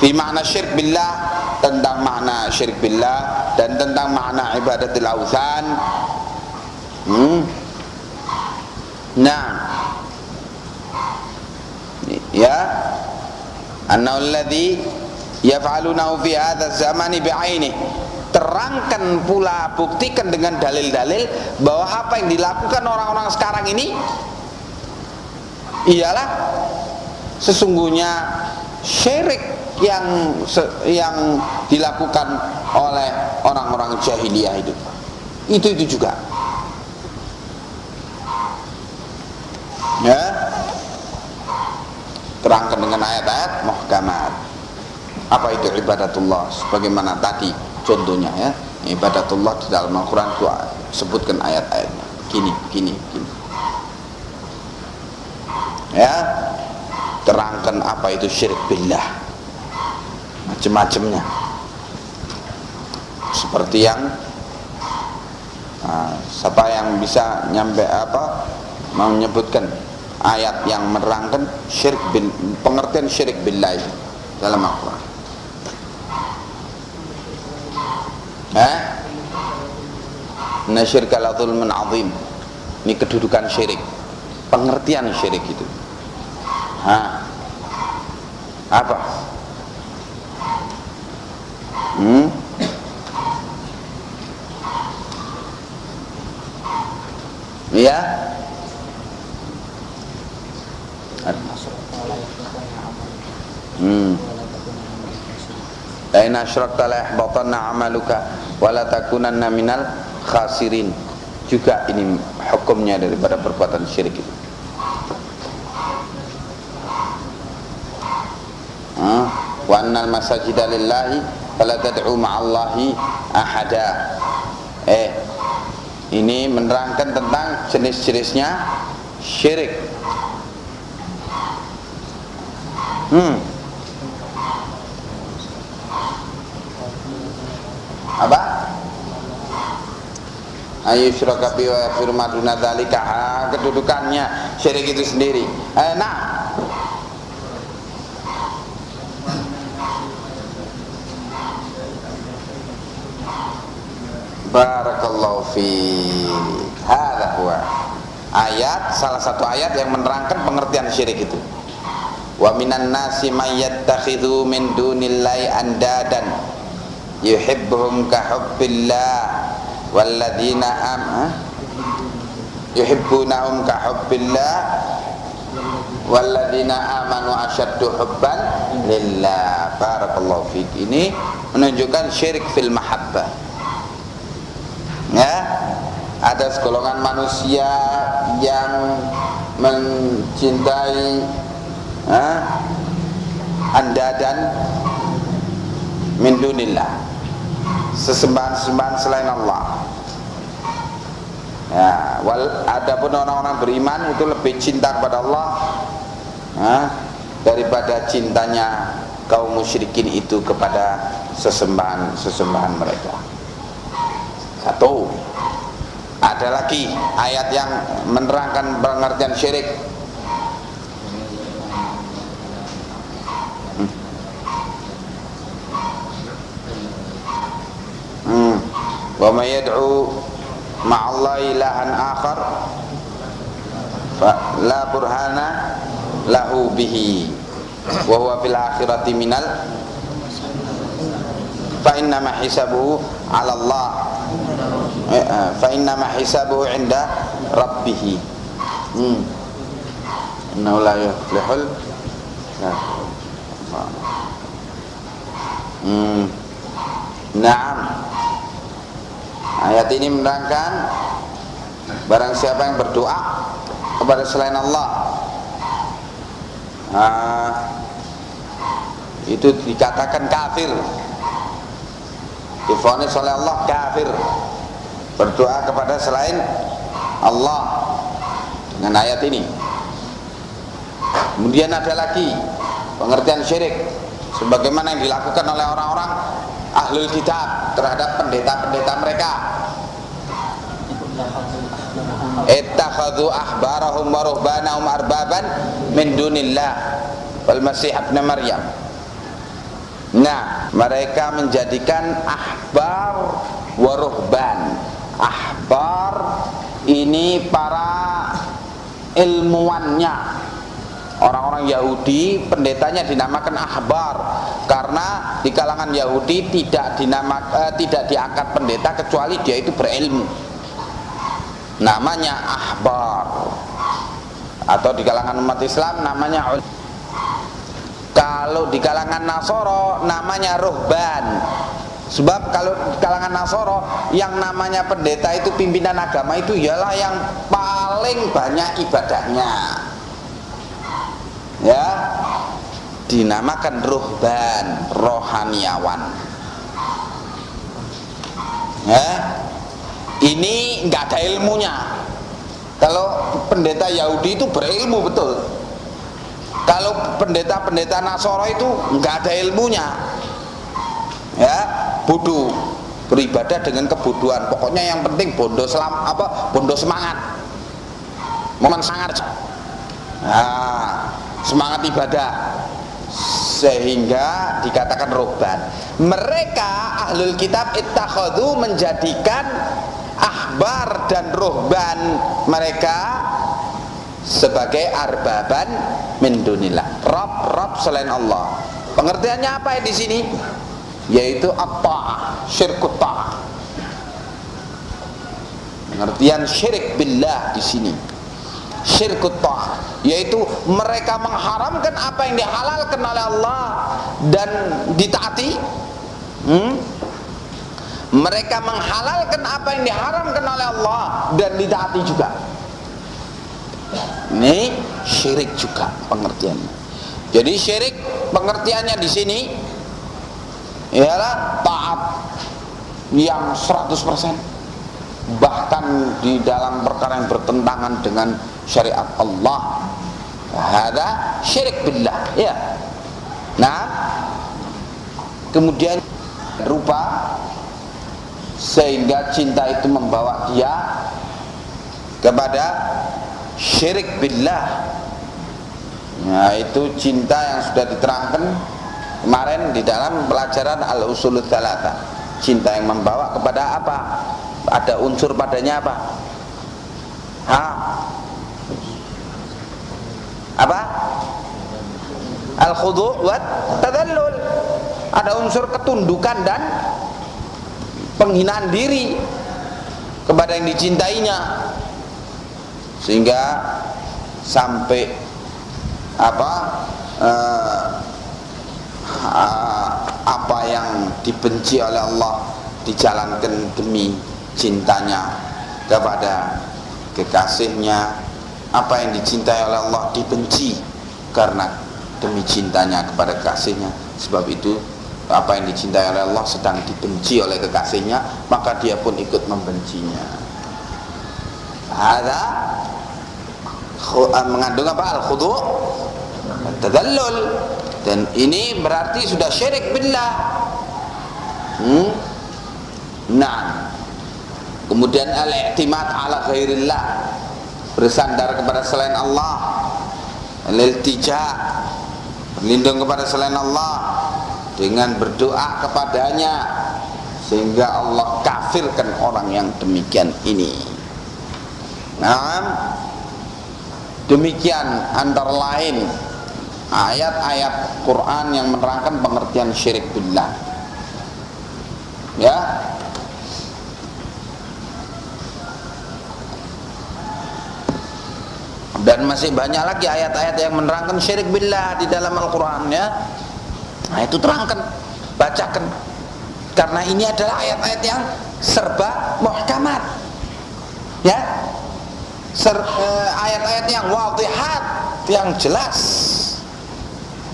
[SPEAKER 1] fi makna syirik billah, tentang makna syirik billah dan tentang makna ibadatul awthan. Nah, ya, annahu alladhi yaf'alunahu fi hadha zamani bi'aini, terangkan pula, buktikan dengan dalil-dalil bahwa apa yang dilakukan orang-orang sekarang ini ialah sesungguhnya syirik yang dilakukan oleh orang-orang jahiliyah itu juga, ya. Terangkan dengan ayat-ayat muhkamat apa itu ibadatullah, sebagaimana tadi contohnya, ya. Ibadatullah di dalam Al-Quran itu sebutkan ayat-ayatnya gini, ya. Terangkan apa itu syirik billah, macam-macamnya, seperti yang siapa yang bisa nyampe menyebutkan ayat yang menerangkan pengertian syirik billah dalam Al-Quran. Inna syirka la dzulmun adzim, ini kedudukan syirik, pengertian syirik itu. Apa? Ya. in asyrakta la yahbatanna 'amaluka wa la takunanna minal khasirin. Juga ini hukumnya daripada perbuatan syirik itu. Wa annal masajida lillahi fala tad'u ma'allahi ahada. Ini menerangkan tentang jenis-jenisnya syirik. Apa? Ayyusyraka bi wa yaghfiru ma duna dzalika. Kedudukannya syirik itu sendiri. Nah, barakallahu fi. Hadza huwa ayat, salah satu ayat yang menerangkan pengertian syirik itu. Wa minan nasi may yattakhidhu min dunillahi andadan yuhibbuhum ka hubbillah walladzina yuhibbunahum ka hubbillah walladzina amanu asyaddu hubban lillah. Barakallahu fiik. Ini menunjukkan syirik fil mahabbah. Ya, ada segolongan manusia yang mencintai andadan min dunillah, sesembahan-sesembahan selain Allah. Ya, adapun orang-orang beriman itu lebih cinta kepada Allah daripada cintanya kaum musyrikin itu kepada sesembahan mereka. Satu. Ada lagi ayat yang menerangkan pengertian syirik. Wa may yad'u ma'allahi ilahan akhar fa la burhana lahu bihi wa huwa fil akhirati minal fa innama hisabuhu 'ala Allah fa innama hisabuhu 'inda rabbih. Innahu la yuflihul Naam. Ayat ini menerangkan barang siapa yang berdoa kepada selain Allah, itu dikatakan kafir, divonis oleh Allah kafir, berdoa kepada selain Allah dengan ayat ini. Kemudian ada lagi pengertian syirik sebagaimana yang dilakukan oleh orang-orang ahlul kitab terhadap pendeta-pendeta mereka. Ittakhadhu ahbarahum wa ruhbanahum arbaban min dunillah wal masih ibn Maryam. Nah, mereka menjadikan ahbar wa ruhban. Ahbar ini para ilmuwannya, orang-orang Yahudi, pendetanya dinamakan ahbar karena di kalangan Yahudi tidak diangkat pendeta kecuali dia itu berilmu, namanya ahbar. Atau di kalangan umat Islam namanya ulim. Kalau di kalangan Nasoro namanya ruhban. Sebab kalau di kalangan Nasoro yang namanya pendeta itu pimpinan agama itu ialah yang paling banyak ibadahnya, ya, dinamakan ruhban, rohaniawan. Ya, ini nggak ada ilmunya. Kalau pendeta Yahudi itu berilmu betul. Kalau pendeta-pendeta Nasoro itu nggak ada ilmunya, ya, bodoh, beribadah dengan kebodohan. Pokoknya yang penting bondo semangat, momen semangat. Nah, semangat ibadah, sehingga dikatakan ruhban. Mereka ahlul kitab ittakhadhu menjadikan ahbar dan ruhban mereka sebagai arbaban min dunillah, rob selain Allah. Pengertiannya apa di sini? Yaitu at-ta'ah, syirkut ta'ah. Pengertian syirik billah di sini, syirkut ta'ah, yaitu mereka mengharamkan apa yang dihalalkan oleh Allah dan ditaati, Mereka menghalalkan apa yang diharamkan oleh Allah dan ditaati juga. Ini syirik juga pengertiannya. Jadi syirik pengertiannya di sini ialah taat yang 100%, bahkan di dalam perkara yang bertentangan dengan syariat Allah. Hada syirik billah, ya. Nah, kemudian rupa sehingga cinta itu membawa dia kepada syirik billah. Nah, itu cinta yang sudah diterangkan kemarin di dalam pelajaran al-usulul tsalatsa. Cinta yang membawa kepada apa? Ada unsur padanya apa? Apa? Al-khudu' wa tadallul. Ada unsur ketundukan dan penghinaan diri kepada yang dicintainya, sehingga sampai apa yang dibenci oleh Allah dijalankan demi cintanya kepada kekasihnya. Apa yang dicintai oleh Allah dibenci karena demi cintanya kepada kekasihnya. Sebab itu apa yang dicintai oleh Allah sedang dibenci oleh kekasihnya, maka dia pun ikut membencinya. Ada mengandung apa? Al-khudu' tadallul. Dan ini berarti sudah syirik billah. Nah, kemudian al-i'timad ala ghairillah, bersandar kepada selain Allah, al-iltija, berlindung kepada selain Allah dengan berdoa kepadanya, sehingga Allah kafirkan orang yang demikian ini. Nah, demikian antara lain ayat-ayat Quran yang menerangkan pengertian syirik billah, ya. Dan masih banyak lagi ayat-ayat yang menerangkan syirik billah di dalam Al-Quran, ya. Nah, itu terangkan, bacakan, karena ini adalah ayat-ayat yang serba muhkamat, ya. Ayat-ayat yang wadihat, yang jelas.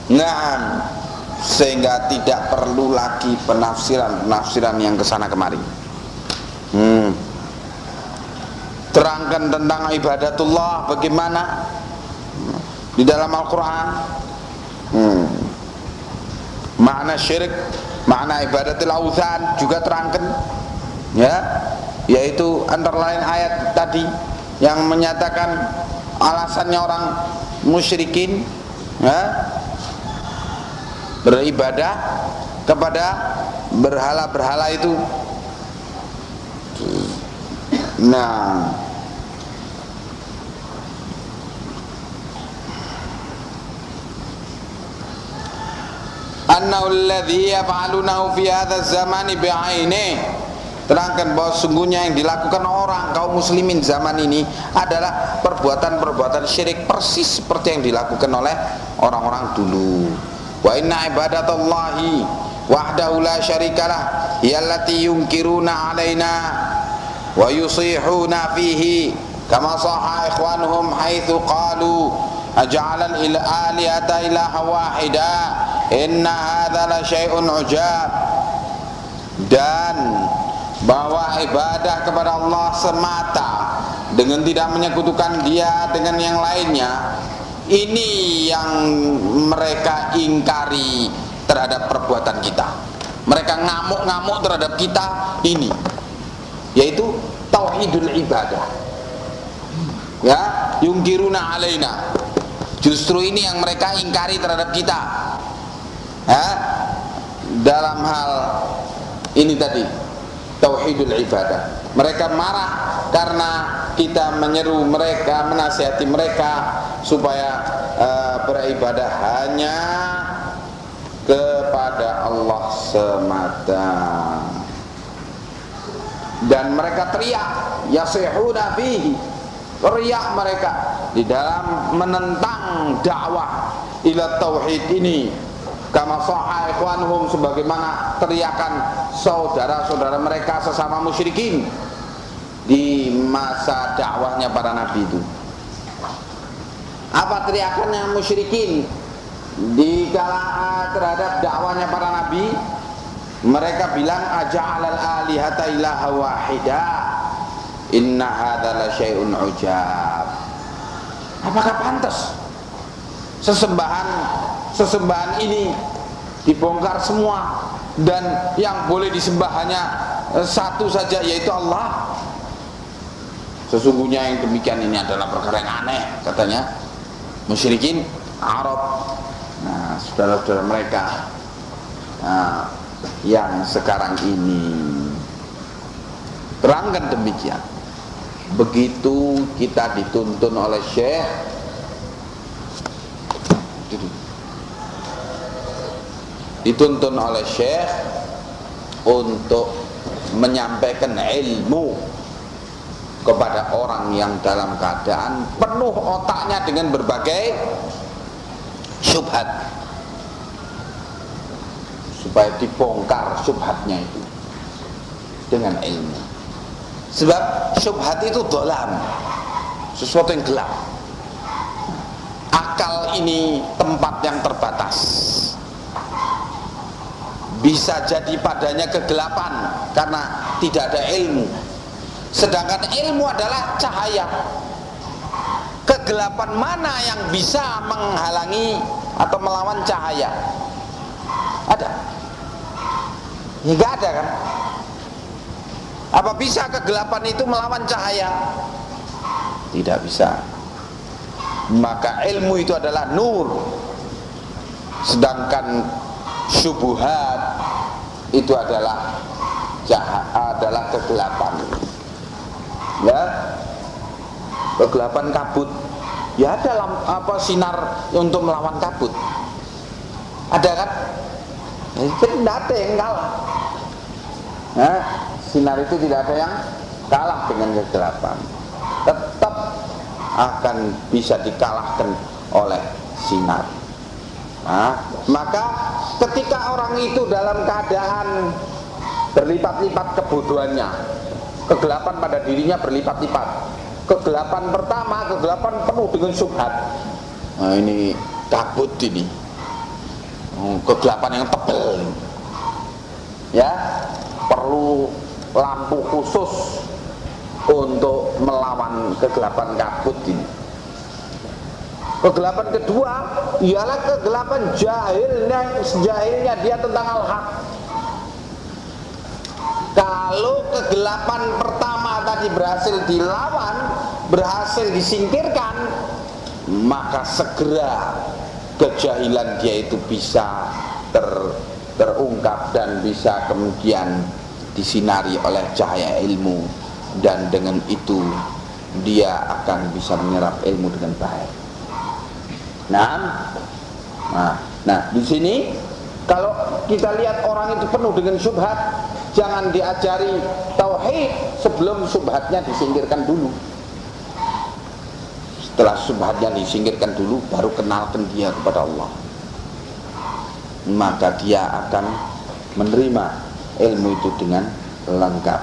[SPEAKER 1] Nah, sehingga tidak perlu lagi penafsiran yang kesana kemari. Terangkan tentang ibadatullah bagaimana di dalam Al-Quran. Makna syirik, makna ibadatul awthan juga terangkan, ya, yaitu antara lain ayat tadi yang menyatakan alasannya orang musyrikin, ya, beribadah kepada berhala-berhala itu. Nah, annahu alladhi yaf'alunahu fi hadha zamani bi'aini, terangkan bahwa sungguhnya yang dilakukan orang kaum muslimin zaman ini adalah perbuatan-perbuatan syirik persis seperti yang dilakukan oleh orang-orang dulu. Wa inna ibadatallahi wahdahu la syarikalah yallati yunkiruna alaina wa yusihuna fihi kama sahha ikhwanuhum haitsu qalu aj'alal alihata ilaha wahida inna hadza la syai'un ujab. Dan bahwa ibadah kepada Allah semata dengan tidak menyekutukan Dia dengan yang lainnya, ini yang mereka ingkari terhadap perbuatan kita. Mereka ngamuk-ngamuk terhadap kita ini, yaitu tauhidul ibadah, ya, yungkiruna alaina. Justru ini yang mereka ingkari terhadap kita, ya, dalam hal ini tadi, tauhidul ibadah. Mereka marah karena kita menyeru mereka, menasihati mereka supaya beribadah hanya kepada Allah semata. Dan mereka teriak, yasihuna fihi, teriak mereka di dalam menentang dakwah ila tauhid ini, Kama sahha ikhwanuhum, sebagaimana teriakan saudara-saudara mereka sesama musyrikin di masa dakwahnya para nabi itu. Apa teriakannya musyrikin di kala terhadap dakwahnya para nabi? Mereka bilang aja'alal alihata ilaha wahida inna hadza la syai'un ujab. Apakah pantas sesembahan ini dibongkar semua dan yang boleh disembah hanya satu saja, yaitu Allah? Sesungguhnya yang demikian ini adalah perkara yang aneh, katanya musyrikin Arab. Nah, saudara-saudara mereka yang sekarang ini terangkan demikian. Begitu kita dituntun oleh Syekh untuk menyampaikan ilmu kepada orang yang dalam keadaan penuh otaknya dengan berbagai syubhat, supaya dibongkar syubhatnya itu dengan ilmu. Sebab syubhat itu dolam, sesuatu yang gelap. Akal ini tempat yang terbatas, bisa jadi padanya kegelapan karena tidak ada ilmu. Sedangkan ilmu adalah cahaya. Kegelapan mana yang bisa menghalangi atau melawan cahaya? Ada? Ya nggak ada kan? Apa bisa kegelapan itu melawan cahaya? Tidak bisa. Maka ilmu itu adalah nur, sedangkan syubhat itu adalah kegelapan. Ya, kegelapan kabut. Ya ada sinar untuk melawan kabut. Ada kan? Tidak ada yang kalah. Nah, sinar itu tidak ada yang kalah dengan kegelapan. Tetap akan bisa dikalahkan oleh sinar. Nah, maka ketika orang itu dalam keadaan berlipat-lipat kebodohannya, kegelapan pada dirinya berlipat-lipat. Kegelapan pertama, kegelapan penuh dengan syubhat. Nah, ini kabut ini. Kegelapan yang tebal. Ya, perlu lampu khusus untuk melawan kegelapan kabut ini. Kegelapan kedua ialah kegelapan jahilnya dia tentang al-haq. Kalau kegelapan pertama tadi berhasil dilawan, berhasil disingkirkan, maka segera kejahilan dia itu bisa terungkap dan bisa kemudian disinari oleh cahaya ilmu, dan dengan itu dia akan bisa menyerap ilmu dengan baik. Nah, di sini kalau kita lihat orang itu penuh dengan syubhat, jangan diajari tauhid sebelum syubhatnya disingkirkan dulu. Setelah syubhatnya disingkirkan dulu, baru kenalkan dia kepada Allah. Maka dia akan menerima ilmu itu dengan lengkap.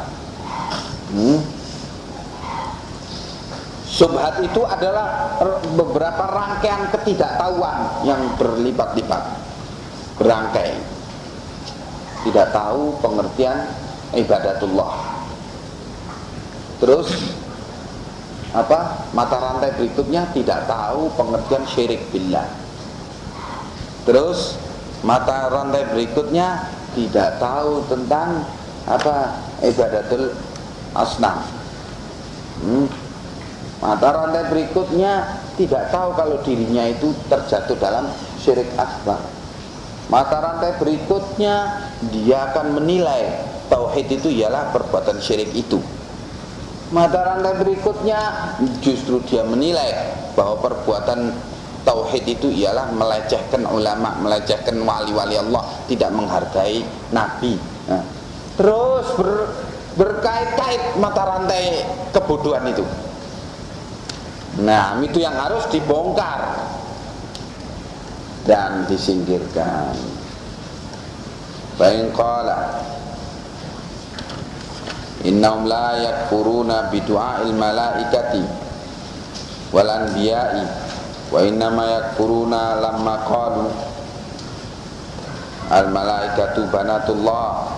[SPEAKER 1] Syubhat itu adalah beberapa rangkaian ketidaktahuan yang berlipat-lipat, berangkai. Tidak tahu pengertian ibadatullah. Terus mata rantai berikutnya tidak tahu pengertian syirik billah. Terus mata rantai berikutnya tidak tahu tentang ibadatul asnam. Mata rantai berikutnya tidak tahu kalau dirinya itu terjatuh dalam syirik akbar. Mata rantai berikutnya dia akan menilai tauhid itu ialah perbuatan syirik itu. Mata rantai berikutnya justru dia menilai bahwa perbuatan tauhid itu ialah melecehkan ulama, melecehkan wali-wali Allah, tidak menghargai nabi. Nah, terus berkait-kait mata rantai kebodohan itu. Nah, itu yang harus dibongkar dan disingkirkan. fa in qala innahum la yakfuruna bi du'ail malaikati wal anbiya'i wa innama yakfuruna lamma qalu al malaikatu banatullah.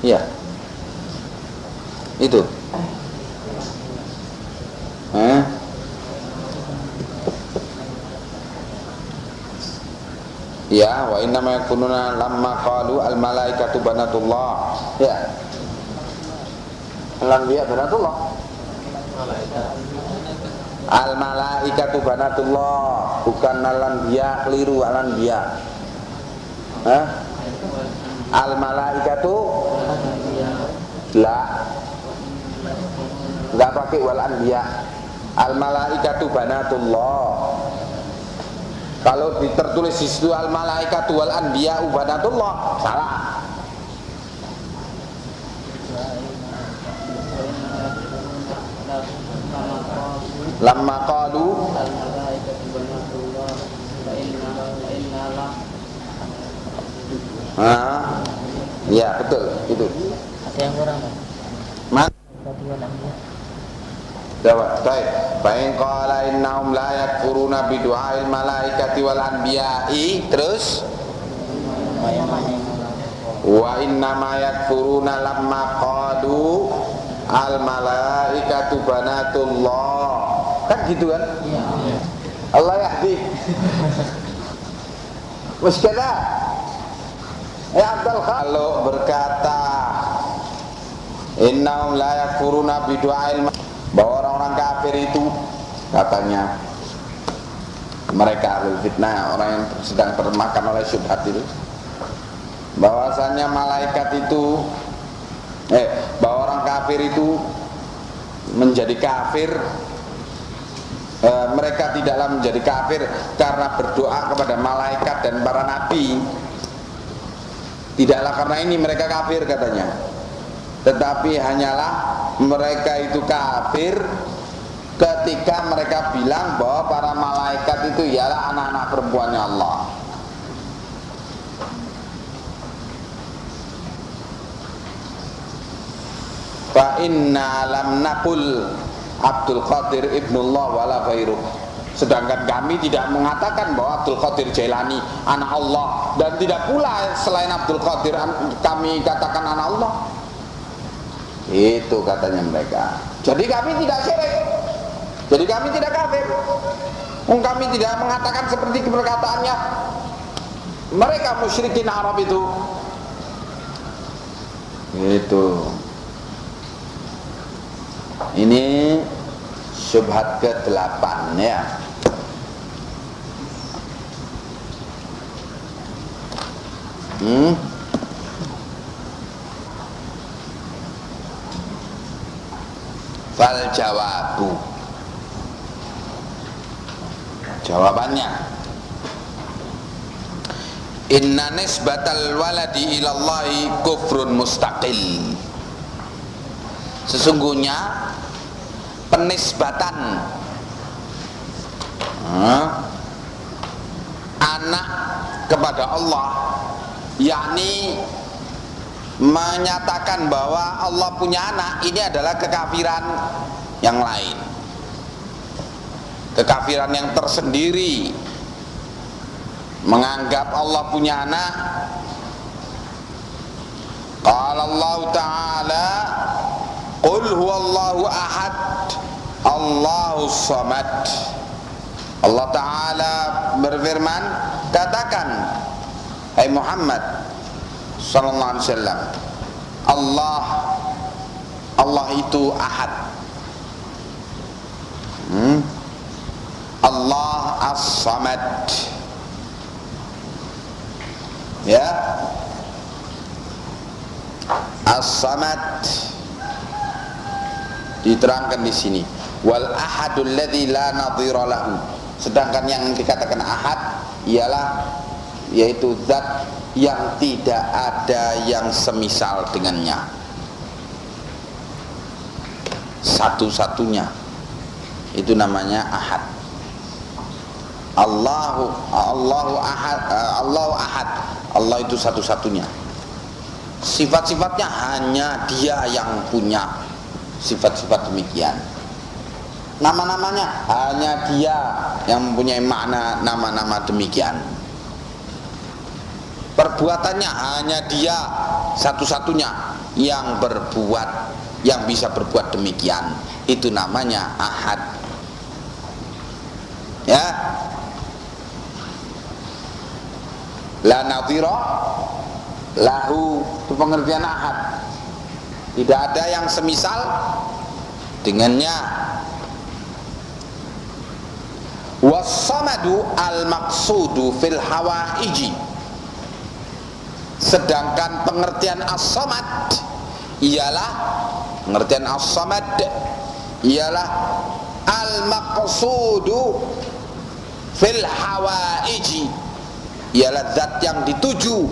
[SPEAKER 1] Ya, itu ya, wa innama yakfuruna lamma qalu al malaikatu banatullah. Ya, al-anbiya banatullah, al malaikatu banatullah, bukan al-anbiya, keliru al-anbiya. Al malaikatu la, enggak pakai wal anbiya. Al malaikatu banatullah. Kalau tertulis di situ al malaikatu wal anbiya banatullah, salah. Lamma qalu al malaikatu banatullah wa inna la. Ya betul itu.
[SPEAKER 2] Ada yang kurang kan?
[SPEAKER 1] Jawab, baik. Fa in qala innahum la yakfuruna bi du'ail malaikati wal anbiya'i, terus wa inna ma yakfuruna lamma qalu al malaikatu banatullah. Kan gitu kan? Iya. Allah yahdi. Muskada. Ya Abdul kalau berkata innahum la yakfuruna bi du'ail, bahwa orang-orang kafir itu katanya mereka ahlul fitnah, orang yang sedang termakan oleh syubhat itu, bahwasanya malaikat itu bahwa orang kafir itu menjadi kafir, mereka tidaklah menjadi kafir karena berdoa kepada malaikat dan para nabi, tidaklah karena ini mereka kafir katanya, tetapi hanyalah mereka itu kafir ketika mereka bilang bahwa para malaikat itu ialah anak-anak perempuannya Allah. Fa inna lam naqul Abdul Qadir ibnullah wala ghairuh. Sedangkan kami tidak mengatakan bahwa Abdul Qadir Jailani anak Allah, dan tidak pula selain Abdul Qadir kami katakan anak Allah. Itu katanya mereka. Jadi kami tidak syirik, jadi kami tidak kafir. Kami tidak mengatakan seperti perkataannya mereka musyrikin Arab itu. Itu. Ini syubhat ke-8 ya. Fal jawabu, jawabannya, inna nisbatal waladi ilallahi kufrun mustaqil. Sesungguhnya penisbatan anak kepada Allah, yakni menyatakan bahwa Allah punya anak, ini adalah kekafiran yang lain, kekafiran yang tersendiri. Menganggap Allah punya anak. Qala Allah Ta'ala qul huwallahu ahad Allahus samad. Allah Ta'ala berfirman, katakan hai Muhammad sallallahu alaihi wasallam, Allah itu ahad, Allah as-samad, ya, as-samad diterangkan di sini, wal ahadul ladzi la nadhira lahu. Sedangkan yang dikatakan ahad ialah yaitu zat yang tidak ada yang semisal dengannya, satu-satunya, itu namanya ahad. Allahu ahad, Allah itu satu-satunya. Sifat-sifatnya hanya dia yang punya sifat-sifat demikian. Nama-namanya hanya dia yang mempunyai makna nama-nama demikian. Perbuatannya hanya dia satu-satunya yang berbuat, yang bisa berbuat demikian. Itu namanya Ahad. Ya. La nadhira lahu, itu pengertian Ahad. Tidak ada yang semisal dengannya. Was-samadu al-maqsudu fil hawaiji, sedangkan pengertian as-samad ialah pengertian as-samad ialah al-maqsudu fil hawaiji, ialah zat yang dituju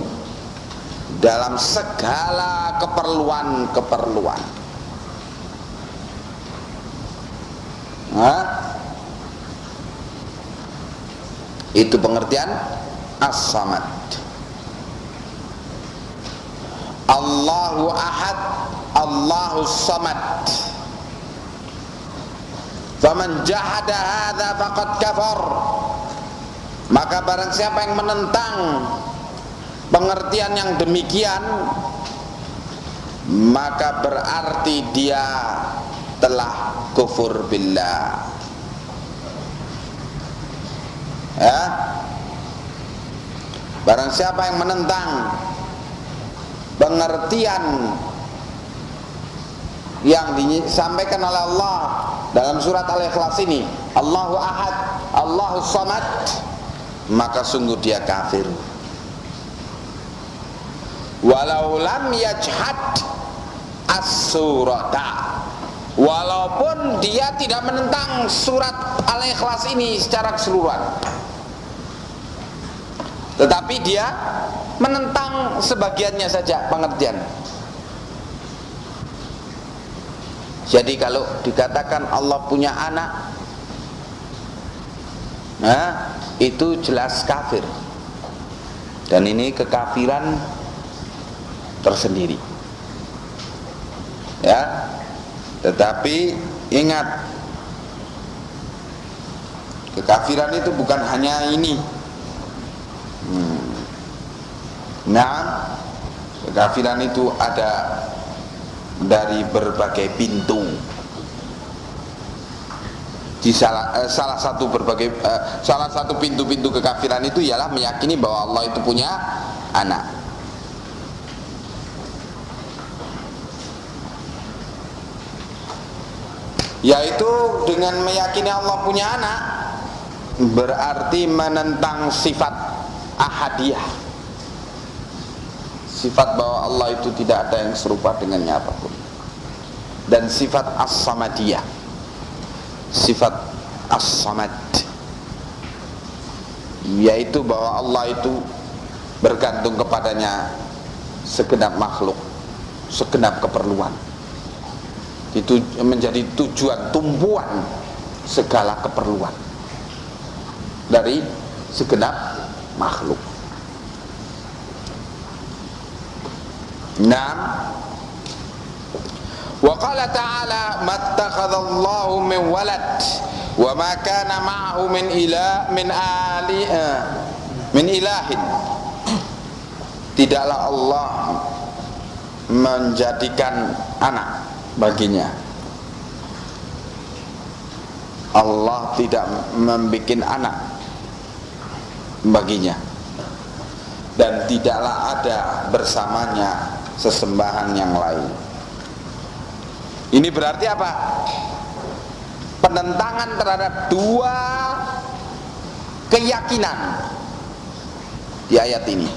[SPEAKER 1] dalam segala keperluan-keperluan. Itu pengertian as-samad. Allahu ahad, Allahu samad. Faman jahada hadza faqad kafar. Maka barang siapa yang menentang pengertian yang demikian, maka berarti dia telah kufur billah. Ya, barang siapa yang menentang pengertian yang disampaikan oleh Allah dalam surat Al-Ikhlas ini, Allahu ahad, Allahu samad, maka sungguh dia kafir. Walau lam yajhad as-surata, walaupun dia tidak menentang surat Al-Ikhlas ini secara keseluruhan, tetapi dia menentang sebagiannya saja pengertian. Jadi kalau dikatakan Allah punya anak, nah itu jelas kafir. Dan ini kekafiran tersendiri. Ya. Tetapi ingat, kekafiran itu bukan hanya ini. Nah, kekafiran itu ada dari berbagai pintu. Di salah satu pintu-pintu kekafiran itu ialah meyakini bahwa Allah itu punya anak. Yaitu dengan meyakini Allah punya anak berarti menentang sifat ahadiyah, sifat bahwa Allah itu tidak ada yang serupa dengannya apapun, dan sifat as-samadiyah, sifat as-samad, yaitu bahwa Allah itu bergantung kepadanya segenap makhluk, segenap keperluan. Itu menjadi tujuan, tumpuan segala keperluan dari segenap makhluk. Naam. Wa qala ta'ala mattakhadallahu min walad wa ma kana ma'ahu min ilahin. Tidaklah Allah menjadikan anak baginya. Allah tidak membikin anak baginya, dan tidaklah ada bersamanya sesembahan yang lain. Ini berarti apa? Penentangan terhadap dua keyakinan di ayat ini.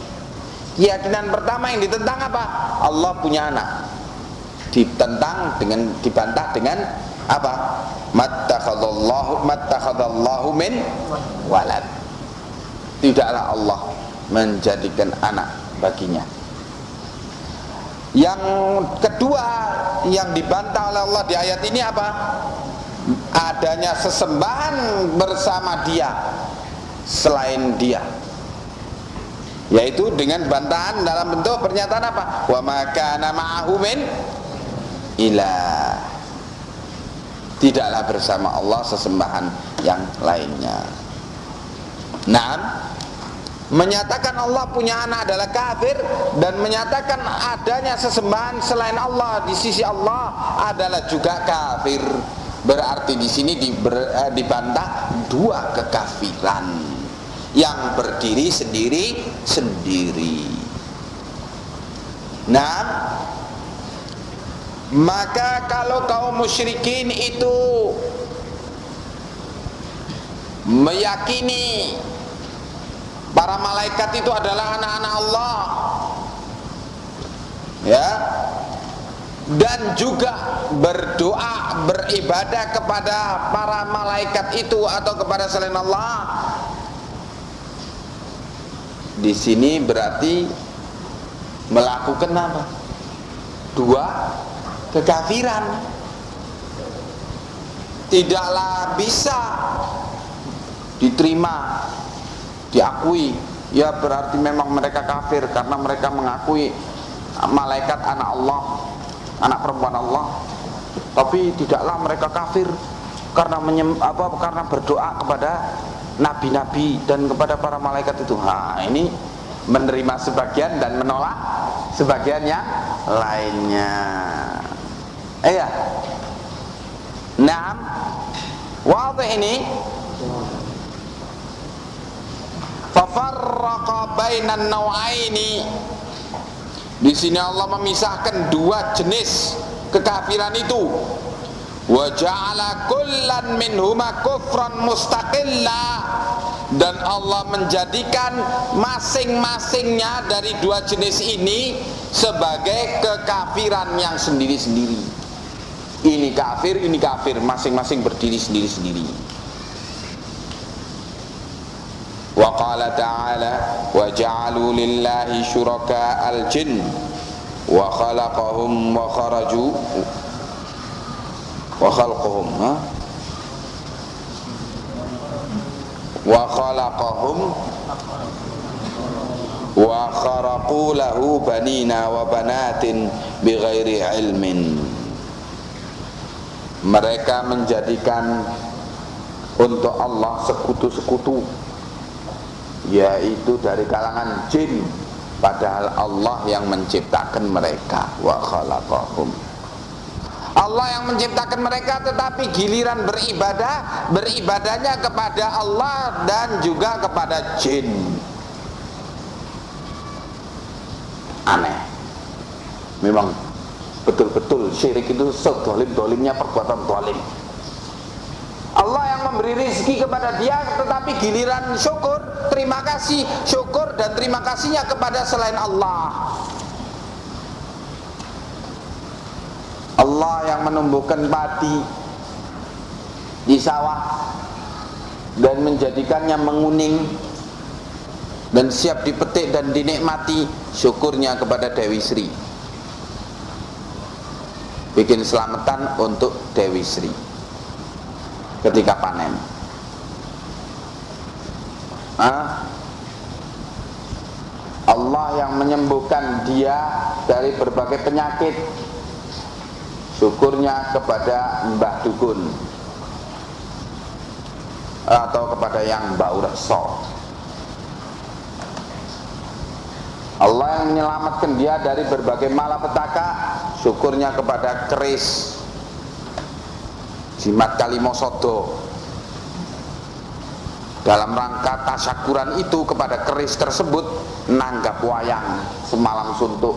[SPEAKER 1] Keyakinan pertama yang ditentang apa? Allah punya anak. Ditentang dengan, dibantah dengan apa? Mattakhadallahu min walad. Tidaklah Allah menjadikan anak baginya. Yang kedua yang dibantah oleh Allah di ayat ini apa? Adanya sesembahan bersama dia selain dia, yaitu dengan bantahan dalam bentuk pernyataan apa? Wa ma kana ma'ahu min ilah, tidaklah bersama Allah sesembahan yang lainnya. Nah, menyatakan Allah punya anak adalah kafir, dan menyatakan adanya sesembahan selain Allah di sisi Allah adalah juga kafir. Berarti di sini dibantah dua kekafiran yang berdiri sendiri-sendiri. Nah, maka kalau kaum musyrikin itu meyakini para malaikat itu adalah anak-anak Allah, ya, dan juga berdoa, beribadah kepada para malaikat itu atau kepada selain Allah, di sini berarti melakukan apa? Dua kekafiran. Tidaklah bisa diterima, diakui, ya berarti memang mereka kafir karena mereka mengakui malaikat anak Allah, anak perempuan Allah. Tapi tidaklah mereka kafir karena karena berdoa kepada nabi-nabi dan kepada para malaikat itu. Ini menerima sebagian dan menolak sebagian yang lainnya. Iya. Naam. Wadih ini. Fafarraqa bainan naw'aini. Di sini Allah memisahkan dua jenis kekafiran itu. Wa ja'ala kullan minhuma kufran mustaqilla, dan Allah menjadikan masing-masingnya dari dua jenis ini sebagai kekafiran yang sendiri-sendiri. Ini kafir, masing-masing berdiri sendiri-sendiri. Wa qala ta'ala wa ja'alu lillahi syuraka'al jin wa khalaqahum wa kharaju wa khalquhum wa khalaqahum wa kharaqu lahu banina wa banatin bighairi ilmin. Mereka menjadikan untuk Allah sekutu-sekutu, yaitu dari kalangan jin, padahal Allah yang menciptakan mereka. Wa khalaqahum, Allah yang menciptakan mereka, tetapi giliran beribadahnya kepada Allah dan juga kepada jin. Aneh. Memang betul-betul syirik itu sedolim-dolimnya perbuatan dolim. Allah yang memberi rezeki kepada dia, tetapi giliran syukur, terima kasih, syukur dan terima kasihnya kepada selain Allah. Allah yang menumbuhkan padi di sawah dan menjadikannya menguning dan siap dipetik dan dinikmati, syukurnya kepada Dewi Sri. Bikin selamatan untuk Dewi Sri ketika panen. Allah yang menyembuhkan dia dari berbagai penyakit, syukurnya kepada Mbah Dukun atau kepada yang Mbak Urekso. Allah yang menyelamatkan dia dari berbagai malapetaka, syukurnya kepada keris Jimat Kalimosodo. Dalam rangka tasyakuran itu kepada keris tersebut, nanggap wayang semalam suntuk.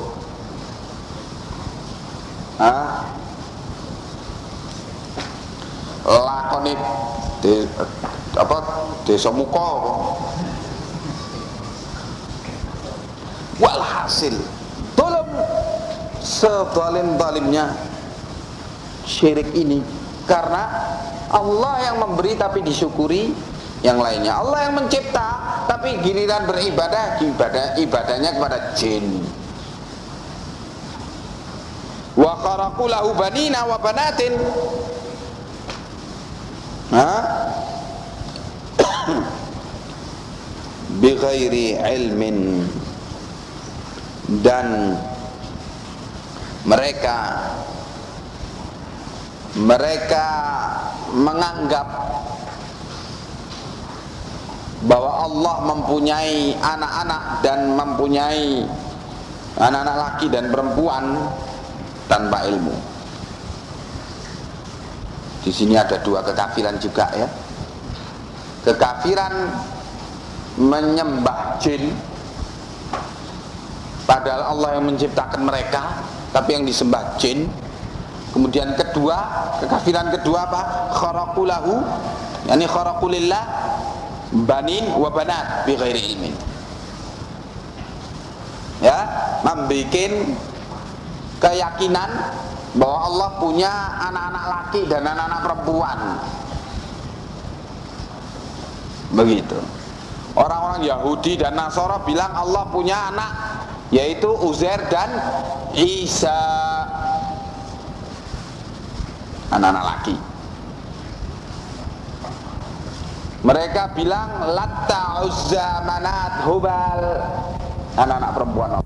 [SPEAKER 1] Lakoni desa muka. Walhasil tolong sezalim-zalimnya syirik ini, karena Allah yang memberi tapi disyukuri yang lainnya. Allah yang mencipta tapi giliran beribadah, ibadahnya kepada jin. Wa kharaqu lahu banina wa banatin. Bighairi ilmin, dan mereka menganggap bahwa Allah mempunyai anak-anak dan mempunyai anak-anak laki dan perempuan tanpa ilmu. Di sini ada dua kekafiran juga ya. Kekafiran menyembah jin, padahal Allah yang menciptakan mereka, tapi yang disembah jin. Kemudian kedua, kekafiran kedua apa? Kharaqulahu, yakni kharaqulillah banin wa banat bi ghairi ilmin. Ya, membikin keyakinan bahwa Allah punya anak-anak laki dan anak-anak perempuan. Begitu. Orang-orang Yahudi dan Nasara bilang Allah punya anak, yaitu Uzair dan Isa, anak-anak laki. Mereka bilang Latta, Uzza, Manat, Hubal, anak-anak perempuan Allah.